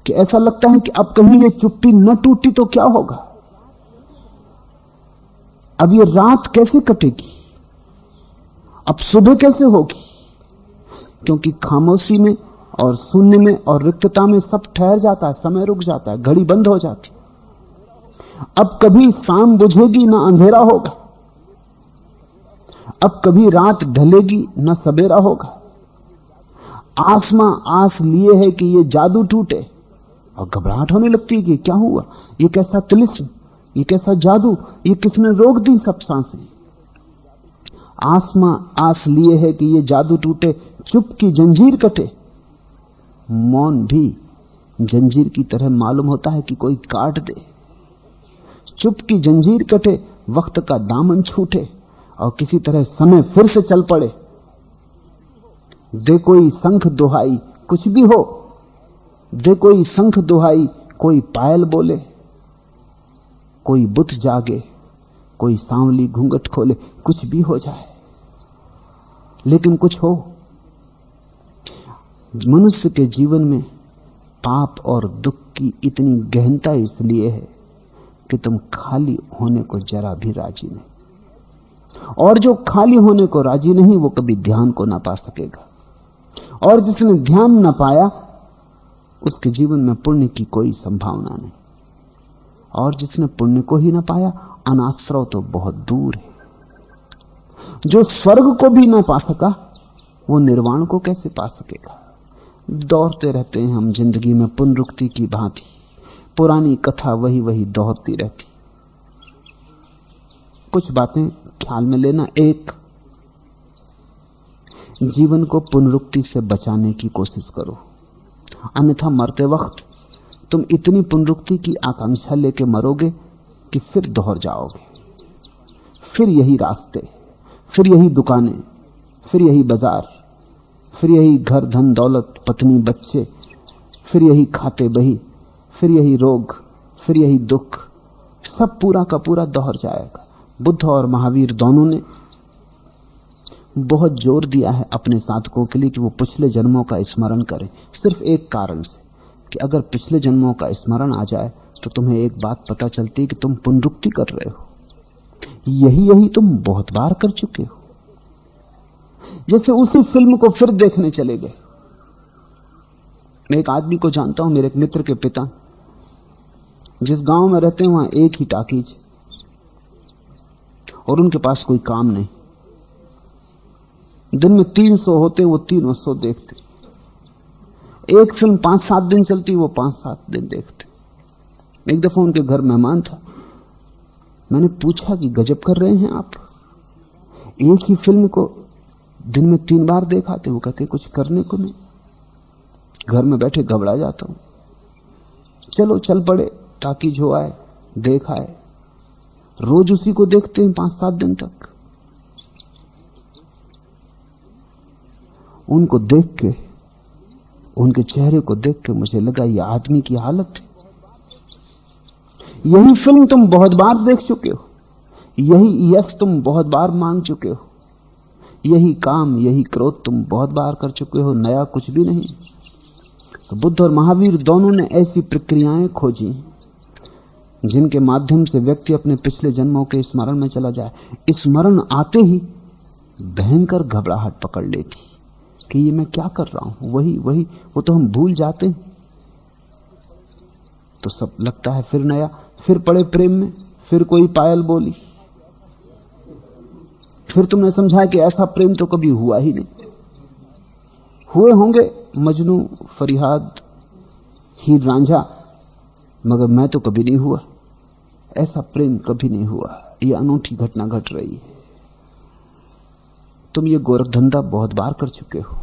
कि ऐसा लगता है कि अब कहीं ये चुप्पी न टूटी तो क्या होगा, अब ये रात कैसे कटेगी, अब सुबह कैसे होगी। क्योंकि खामोशी में और शून्य में और रिक्तता में सब ठहर जाता है, समय रुक जाता है, घड़ी बंद हो जाती। अब कभी शाम बुझेगी ना अंधेरा होगा, अब कभी रात ढलेगी ना सवेरा होगा। आसमां आस लिए है कि ये जादू टूटे, और घबराहट होने लगती है कि क्या हुआ, ये कैसा तिलिस्म, ये कैसा जादू, ये किसने रोक दी सब सांसें। आसमां आस लिए है कि ये जादू टूटे, चुप की जंजीर कटे। मौन भी जंजीर की तरह मालूम होता है कि कोई काट दे। चुप की जंजीर कटे, वक्त का दामन छूटे, और किसी तरह समय फिर से चल पड़े। दे कोई शंख दुहाई, कुछ भी हो, दे कोई शंख दुहाई, कोई पायल बोले, कोई बुत जागे, कोई सांवली घूंघट खोले, कुछ भी हो जाए, लेकिन कुछ हो। मनुष्य के जीवन में पाप और दुख की इतनी गहनता इसलिए है कि तुम खाली होने को जरा भी राजी नहीं, और जो खाली होने को राजी नहीं वो कभी ध्यान को ना पा सकेगा, और जिसने ध्यान ना पाया उसके जीवन में पुण्य की कोई संभावना नहीं, और जिसने पुण्य को ही ना पाया अनाश्रव तो बहुत दूर है। जो स्वर्ग को भी ना पा सका वो निर्वाण को कैसे पा सकेगा। दौड़ते रहते हैं हम जिंदगी में पुनरुक्ति की भांति, पुरानी कथा वही वही दोहरती रहती। कुछ बातें ख्याल में लेना। एक, जीवन को पुनरुक्ति से बचाने की कोशिश करो, अन्यथा मरते वक्त तुम इतनी पुनरुक्ति की आकांक्षा लेके मरोगे कि फिर दोहर जाओगे। फिर यही रास्ते, फिर यही दुकानें, फिर यही बाजार, फिर यही घर धन दौलत पत्नी बच्चे, फिर यही खाते बही, फिर यही रोग, फिर यही दुख, सब पूरा का पूरा दोहर जाएगा। बुद्ध और महावीर दोनों ने बहुत जोर दिया है अपने साधकों के लिए कि वो पिछले जन्मों का स्मरण करें, सिर्फ एक कारण से कि अगर पिछले जन्मों का स्मरण आ जाए तो तुम्हें एक बात पता चलती है कि तुम पुनरुक्ति कर रहे हो, यही तुम बहुत बार कर चुके हो। जैसे उसी फिल्म को फिर देखने चले गए। मैं एक आदमी को जानता हूं, मेरे एक मित्र के पिता, जिस गांव में रहते हैं वहां एक ही टाकीज और उनके पास कोई काम नहीं। दिन में 300 होते, वो 300 देखते। एक फिल्म 5-7 दिन चलती, वो 5-7 दिन देखते। एक दफा उनके घर मेहमान था, मैंने पूछा कि गजब कर रहे हैं आप, एक ही फिल्म को दिन में 3 बार देखाते। वो कहते कुछ करने को नहीं, घर में बैठे घबरा जाता हूं। चलो चल पड़े, टाकीज हो आए, देख आए। रोज उसी को देखते हैं 5-7 दिन तक। उनको देख के, उनके चेहरे को देख के मुझे लगा ये आदमी की हालत है। यही फिल्म तुम बहुत बार देख चुके हो, यही यश तुम बहुत बार मांग चुके हो, यही काम यही क्रोध तुम बहुत बार कर चुके हो, नया कुछ भी नहीं। तो बुद्ध और महावीर दोनों ने ऐसी प्रक्रियाएं खोजी जिनके माध्यम से व्यक्ति अपने पिछले जन्मों के स्मरण में चला जाए। स्मरण आते ही भयंकर घबराहट पकड़ लेती कि ये मैं क्या कर रहा हूं, वही वो तो हम भूल जाते हैं। तो सब लगता है फिर नया, फिर पड़े प्रेम में, फिर कोई पायल बोली, फिर तुमने समझा कि ऐसा प्रेम तो कभी हुआ ही नहीं। हुए होंगे मजनू, फरियाद, हीर रांझा, मगर मैं तो कभी नहीं हुआ, ऐसा प्रेम कभी नहीं हुआ। ये अनूठी घटना घट रही है। तुम ये गोरख धंधा बहुत बार कर चुके हो।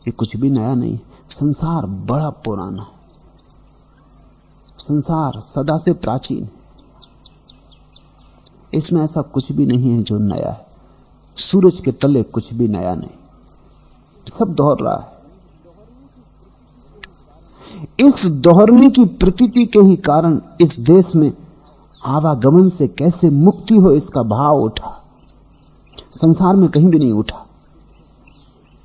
ये कुछ भी नया नहीं। संसार बड़ा पुराना, संसार सदा से प्राचीन, इसमें ऐसा कुछ भी नहीं है जो नया है। सूरज के तले कुछ भी नया नहीं, सब दोहर रहा है। इस दोहरने की प्रतीति के ही कारण इस देश में आवागमन से कैसे मुक्ति हो इसका भाव उठा, संसार में कहीं भी नहीं उठा,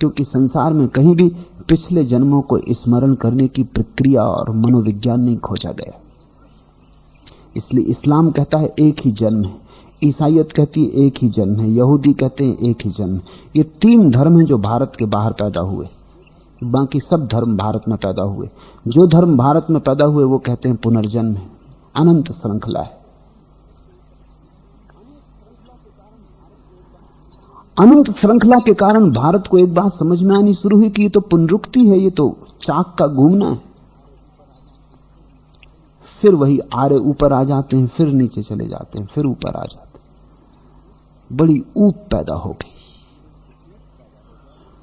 क्योंकि संसार में कहीं भी पिछले जन्मों को स्मरण करने की प्रक्रिया और मनोविज्ञान नहीं खोजा गया। इसलिए इस्लाम कहता है एक ही जन्म है, ईसाईयत कहती है एक ही जन्म है, यहूदी कहते हैं एक ही जन्म। ये 3 धर्म हैं जो भारत के बाहर पैदा हुए, बाकी सब धर्म भारत में पैदा हुए। जो धर्म भारत में पैदा हुए वो कहते हैं पुनर्जन्म है, अनंत श्रृंखला है। अनंत श्रृंखला के कारण भारत को एक बात समझ में आनी शुरू हुई कि ये तो पुनरुक्ति है, ये तो चाक का घूमना है। फिर वही आरे ऊपर आ जाते हैं, फिर नीचे चले जाते हैं, फिर ऊपर आ जाते हैं। बड़ी ऊप पैदा हो गई।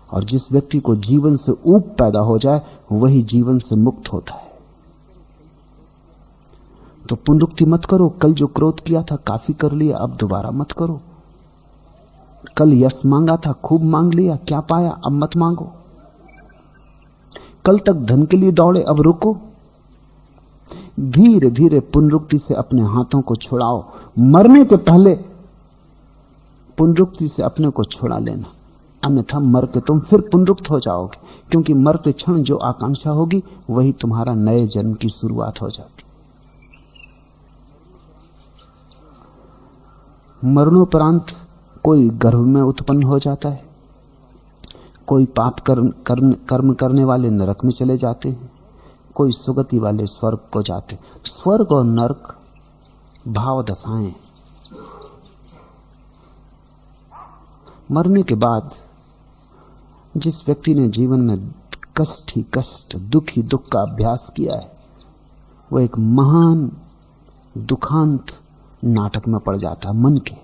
और जिस व्यक्ति को जीवन से ऊप पैदा हो जाए वही जीवन से मुक्त होता है। तो पुनरुक्ति मत करो। कल जो क्रोध किया था काफी कर लिया, अब दोबारा मत करो। कल यश मांगा था, खूब मांग लिया, क्या पाया, अब मत मांगो। कल तक धन के लिए दौड़े, अब रुको। धीरे धीरे पुनरुक्ति से अपने हाथों को छुड़ाओ। मरने के पहले पुनरुक्ति से अपने को छुड़ा लेना, अन्यथा मर के तुम फिर पुनरुक्त हो जाओगे। क्योंकि मरते क्षण जो आकांक्षा होगी वही तुम्हारा नए जन्म की शुरुआत हो जाती। मरणोपरांत कोई गर्भ में उत्पन्न हो जाता है, कोई पाप कर्म करने वाले नरक में चले जाते हैं, कोई सुगति वाले स्वर्ग को जाते। स्वर्ग और नरक भाव दशाएं। मरने के बाद जिस व्यक्ति ने जीवन में कष्ट ही कष्ट, दुख ही दुख का अभ्यास किया है, वो एक महान दुखांत नाटक में पड़ जाता है। मन के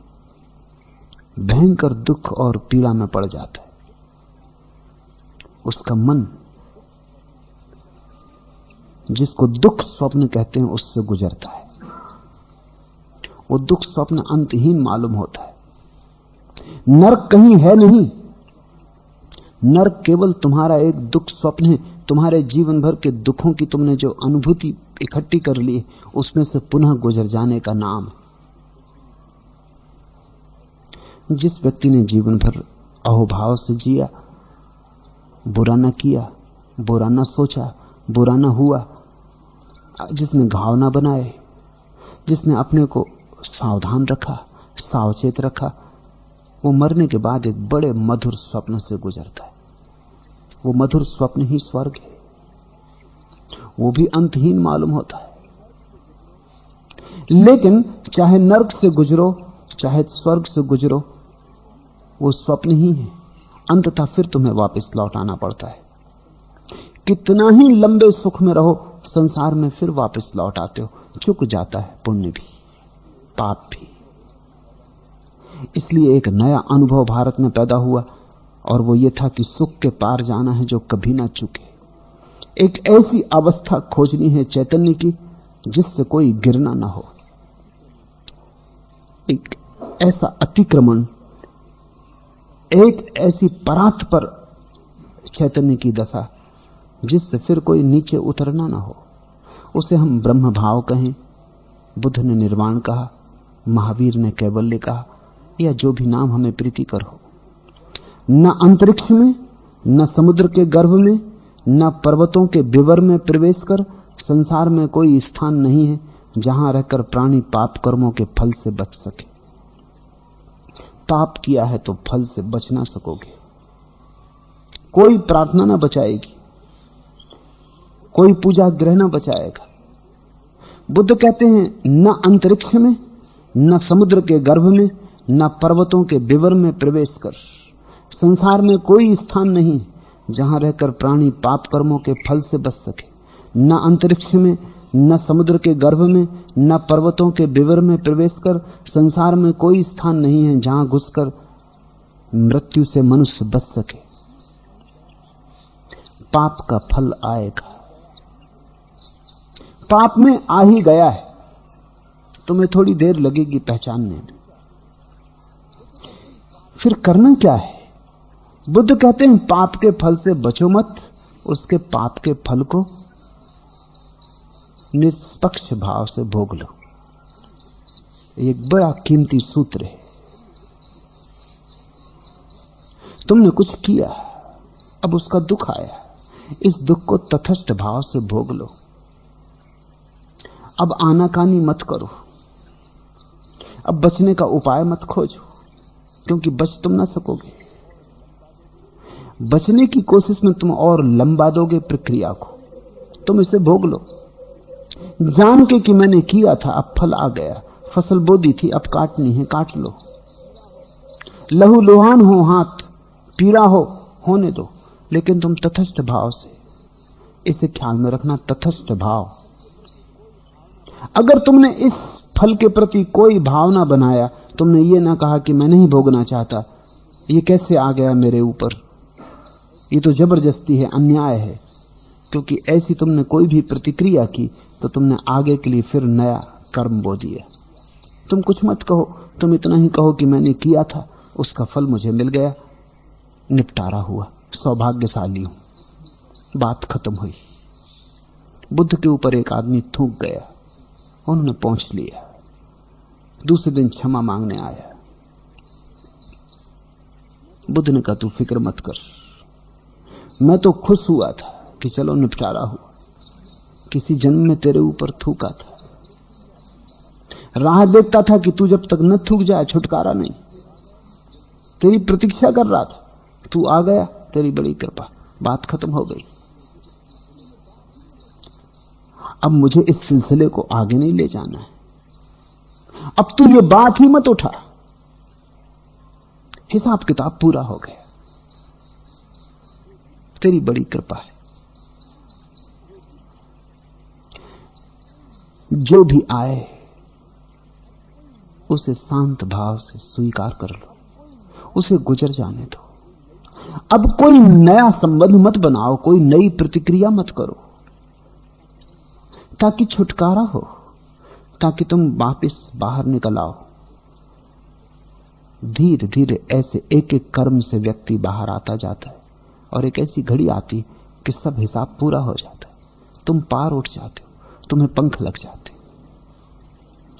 भयंकर दुख और पीड़ा में पड़ जाता है। उसका मन, जिसको दुख स्वप्न कहते हैं, उससे गुजरता है। वो दुख स्वप्न अंतहीन मालूम होता है। नरक कहीं है नहीं। नरक केवल तुम्हारा एक दुख स्वप्न है। तुम्हारे जीवन भर के दुखों की तुमने जो अनुभूति इकट्ठी कर ली, उसमें से पुनः गुजर जाने का नाम है। जिस व्यक्ति ने जीवन भर अहोभाव से जिया, बुरा न किया, बुरा न सोचा, बुरा न हुआ, जिसने घाव न बनाए, जिसने अपने को सावधान रखा, सावचेत रखा, वो मरने के बाद एक बड़े मधुर स्वप्न से गुजरता है। वो मधुर स्वप्न ही स्वर्ग है। वो भी अंतहीन मालूम होता है। लेकिन चाहे नर्क से गुजरो, चाहे स्वर्ग से गुजरो, वो स्वप्न ही है। अंततः फिर तुम्हें वापस लौट आना पड़ता है। कितना ही लंबे सुख में रहो, संसार में फिर वापस लौट आते हो। चुक जाता है पुण्य भी, पाप भी। इसलिए एक नया अनुभव भारत में पैदा हुआ, और वो ये था कि सुख के पार जाना है जो कभी ना चुके। एक ऐसी अवस्था खोजनी है चैतन्य की जिससे कोई गिरना ना हो। एक ऐसा अतिक्रमण, एक ऐसी परात पर चैतन्य की दशा जिससे फिर कोई नीचे उतरना ना हो। उसे हम ब्रह्म भाव कहें, बुद्ध ने निर्वाण कहा, महावीर ने कैवल्य कहा, या जो भी नाम हमें प्रीतिकर हो। न अंतरिक्ष में, न समुद्र के गर्भ में, न पर्वतों के विवर में प्रवेश कर संसार में कोई स्थान नहीं है जहां रहकर प्राणी पाप कर्मों के फल से बच सके। पाप किया है तो फल से बच ना सकोगे। कोई प्रार्थना ना बचाएगी, कोई पूजा ग्रह ना बचाएगा। बुद्ध कहते हैं न अंतरिक्ष में, न समुद्र के गर्भ में, न पर्वतों के विवर में प्रवेश कर। संसार में कोई स्थान नहीं जहां रहकर प्राणी पाप कर्मों के फल से बच सके। न अंतरिक्ष में, न समुद्र के गर्भ में, न पर्वतों के विवर में प्रवेश कर। संसार में कोई स्थान नहीं है जहां घुसकर मृत्यु से मनुष्य बच सके। पाप का फल आएगा। पाप में आ ही गया है, तुम्हें थोड़ी देर लगेगी पहचानने में। फिर करना क्या है? बुद्ध कहते हैं पाप के फल से बचो मत, उसके पाप के फल को निष्पक्ष भाव से भोग लो। एक बड़ा कीमती सूत्र है। तुमने कुछ किया, अब उसका दुख आया, इस दुख को तटस्थ भाव से भोग लो। अब आनाकानी मत करो। अब बचने का उपाय मत खोजो, क्योंकि बच तुम ना सकोगे। बचने की कोशिश में तुम और लंबा दोगे प्रक्रिया को। तुम इसे भोग लो, जान के कि मैंने किया था, अब फल आ गया, फसल बो दी थी, अब काटनी है, काट लो। लहू लुहान हो हाथ, पीड़ा हो, होने दो, लेकिन तुम तटस्थ भाव से, इसे ख्याल में रखना, तटस्थ भाव। अगर तुमने इस फल के प्रति कोई भाव ना बनाया, तुमने ये ना कहा कि मैं नहीं भोगना चाहता, ये कैसे आ गया मेरे ऊपर, ये तो जबरदस्ती है, अन्याय है, क्योंकि ऐसी तुमने कोई भी प्रतिक्रिया की तो तुमने आगे के लिए फिर नया कर्म बो दिया। तुम कुछ मत कहो, तुम इतना ही कहो कि मैंने किया था, उसका फल मुझे मिल गया, निपटारा हुआ, सौभाग्यशाली हूं, बात खत्म हुई। बुद्ध के ऊपर एक आदमी थूक गया, उन्होंने पहुंच लिया, दूसरे दिन क्षमा मांगने आया। बुद्ध ने कहा तू फिक्र मत कर, मैं तो खुश हुआ था कि चलो निपटारा हुआ, किसी जन्म में तेरे ऊपर थूका था, राह देखता था कि तू जब तक न थूक जाए छुटकारा नहीं, तेरी प्रतीक्षा कर रहा था, तू आ गया, तेरी बड़ी कृपा, बात खत्म हो गई। अब मुझे इस सिलसिले को आगे नहीं ले जाना है, अब तू ये बात ही मत उठा, हिसाब किताब पूरा हो गया, तेरी बड़ी कृपा है। जो भी आए उसे शांत भाव से स्वीकार कर लो, उसे गुजर जाने दो। अब कोई नया संबंध मत बनाओ, कोई नई प्रतिक्रिया मत करो, ताकि छुटकारा हो, ताकि तुम वापस बाहर निकल आओ। धीरे धीरे ऐसे एक एक कर्म से व्यक्ति बाहर आता जाता है, और एक ऐसी घड़ी आती कि सब हिसाब पूरा हो जाता है, तुम पार उठ जाते हो, तुम्हें पंख लग जाते,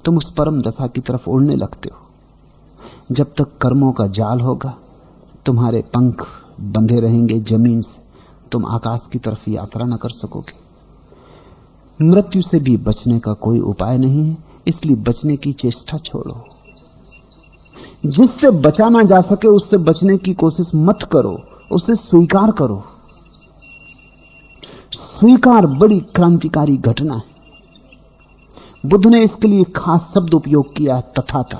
तुम उस परम दशा की तरफ उड़ने लगते हो। जब तक कर्मों का जाल होगा, तुम्हारे पंख बंधे रहेंगे जमीन से, तुम आकाश की तरफ यात्रा न कर सकोगे। मृत्यु से भी बचने का कोई उपाय नहीं है, इसलिए बचने की चेष्टा छोड़ो। जिससे बचा ना जा सके उससे बचने की कोशिश मत करो, उसे स्वीकार करो। स्वीकार बड़ी क्रांतिकारी घटना है। बुद्ध ने इसके लिए खास शब्द उपयोग किया, तथाता।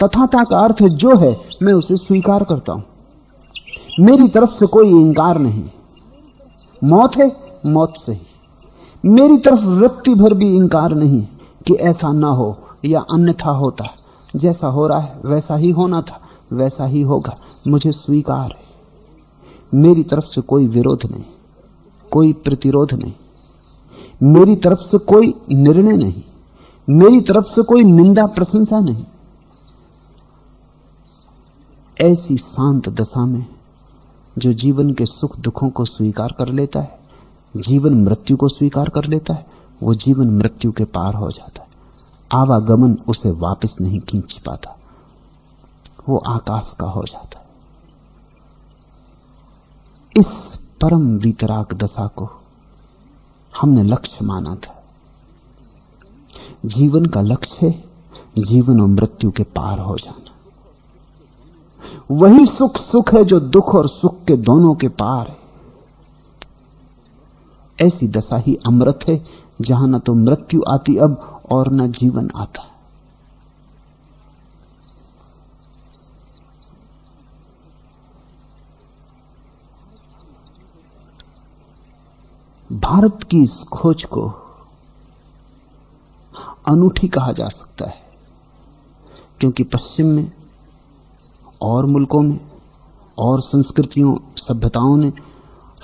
तथाता का अर्थ है जो है मैं उसे स्वीकार करता हूं, मेरी तरफ से कोई इंकार नहीं। मौत है, मौत से ही, मेरी तरफ रत्ती भर भी इंकार नहीं कि ऐसा ना हो या अन्यथा होता, जैसा हो रहा है वैसा ही होना था, वैसा ही होगा, मुझे स्वीकार है। मेरी तरफ से कोई विरोध नहीं, कोई प्रतिरोध नहीं, मेरी तरफ से कोई निर्णय नहीं, मेरी तरफ से कोई निंदा प्रशंसा नहीं। ऐसी शांत दशा में जो जीवन के सुख दुखों को स्वीकार कर लेता है, जीवन मृत्यु को स्वीकार कर लेता है, वो जीवन मृत्यु के पार हो जाता है। आवागमन उसे वापस नहीं खींच पाता, वो आकाश का हो जाता है। इस परम वीतराग दशा को हमने लक्ष्य माना था। जीवन का लक्ष्य है जीवन और मृत्यु के पार हो जाना। वही सुख सुख है जो दुख और सुख के दोनों के पार है। ऐसी दशा ही अमृत है, जहां न तो मृत्यु आती अब और न जीवन आता। भारत की इस खोज को अनूठी कहा जा सकता है, क्योंकि पश्चिम में और मुल्कों में और संस्कृतियों सभ्यताओं ने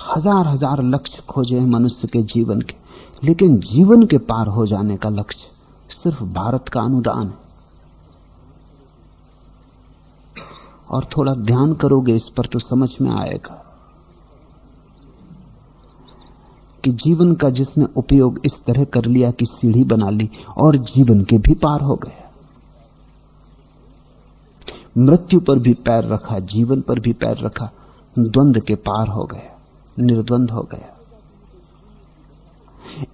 हजार हजार लक्ष्य खोजे हैं मनुष्य के जीवन के, लेकिन जीवन के पार हो जाने का लक्ष्य सिर्फ भारत का अनुदान है। और थोड़ा ध्यान करोगे इस पर तो समझ में आएगा कि जीवन का जिसने उपयोग इस तरह कर लिया कि सीढ़ी बना ली और जीवन के भी पार हो गया, मृत्यु पर भी पैर रखा, जीवन पर भी पैर रखा, द्वंद्व के पार हो गया, निर्द्वंद हो गया।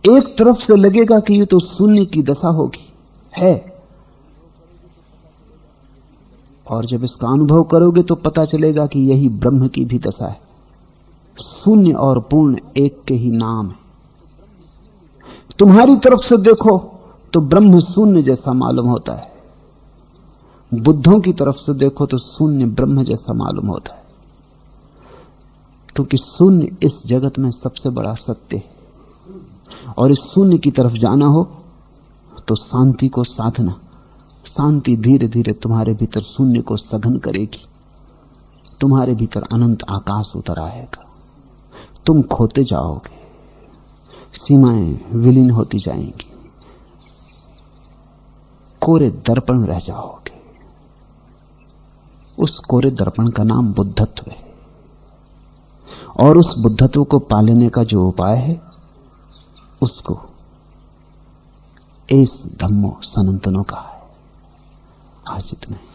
एक तरफ से लगेगा कि ये तो शून्य की दशा होगी, है, और जब इसका अनुभव करोगे तो पता चलेगा कि यही ब्रह्म की भी दशा है। शून्य और पूर्ण एक के ही नाम है। तुम्हारी तरफ से देखो तो ब्रह्म शून्य जैसा मालूम होता है, बुद्धों की तरफ से देखो तो शून्य ब्रह्म जैसा मालूम होता है, क्योंकि शून्य इस जगत में सबसे बड़ा सत्य है। और इस शून्य की तरफ जाना हो तो शांति को साधना। शांति धीरे धीरे तुम्हारे भीतर शून्य को सघन करेगी, तुम्हारे भीतर अनंत आकाश उतर आएगा, तुम खोते जाओगे, सीमाएं विलीन होती जाएंगी, कोरे दर्पण रह जाओगे। उस कोरे दर्पण का नाम बुद्धत्व है, और उस बुद्धत्व को पालेने का जो उपाय है उसको एस धम्मो सनातनो का है। आज इतना ही।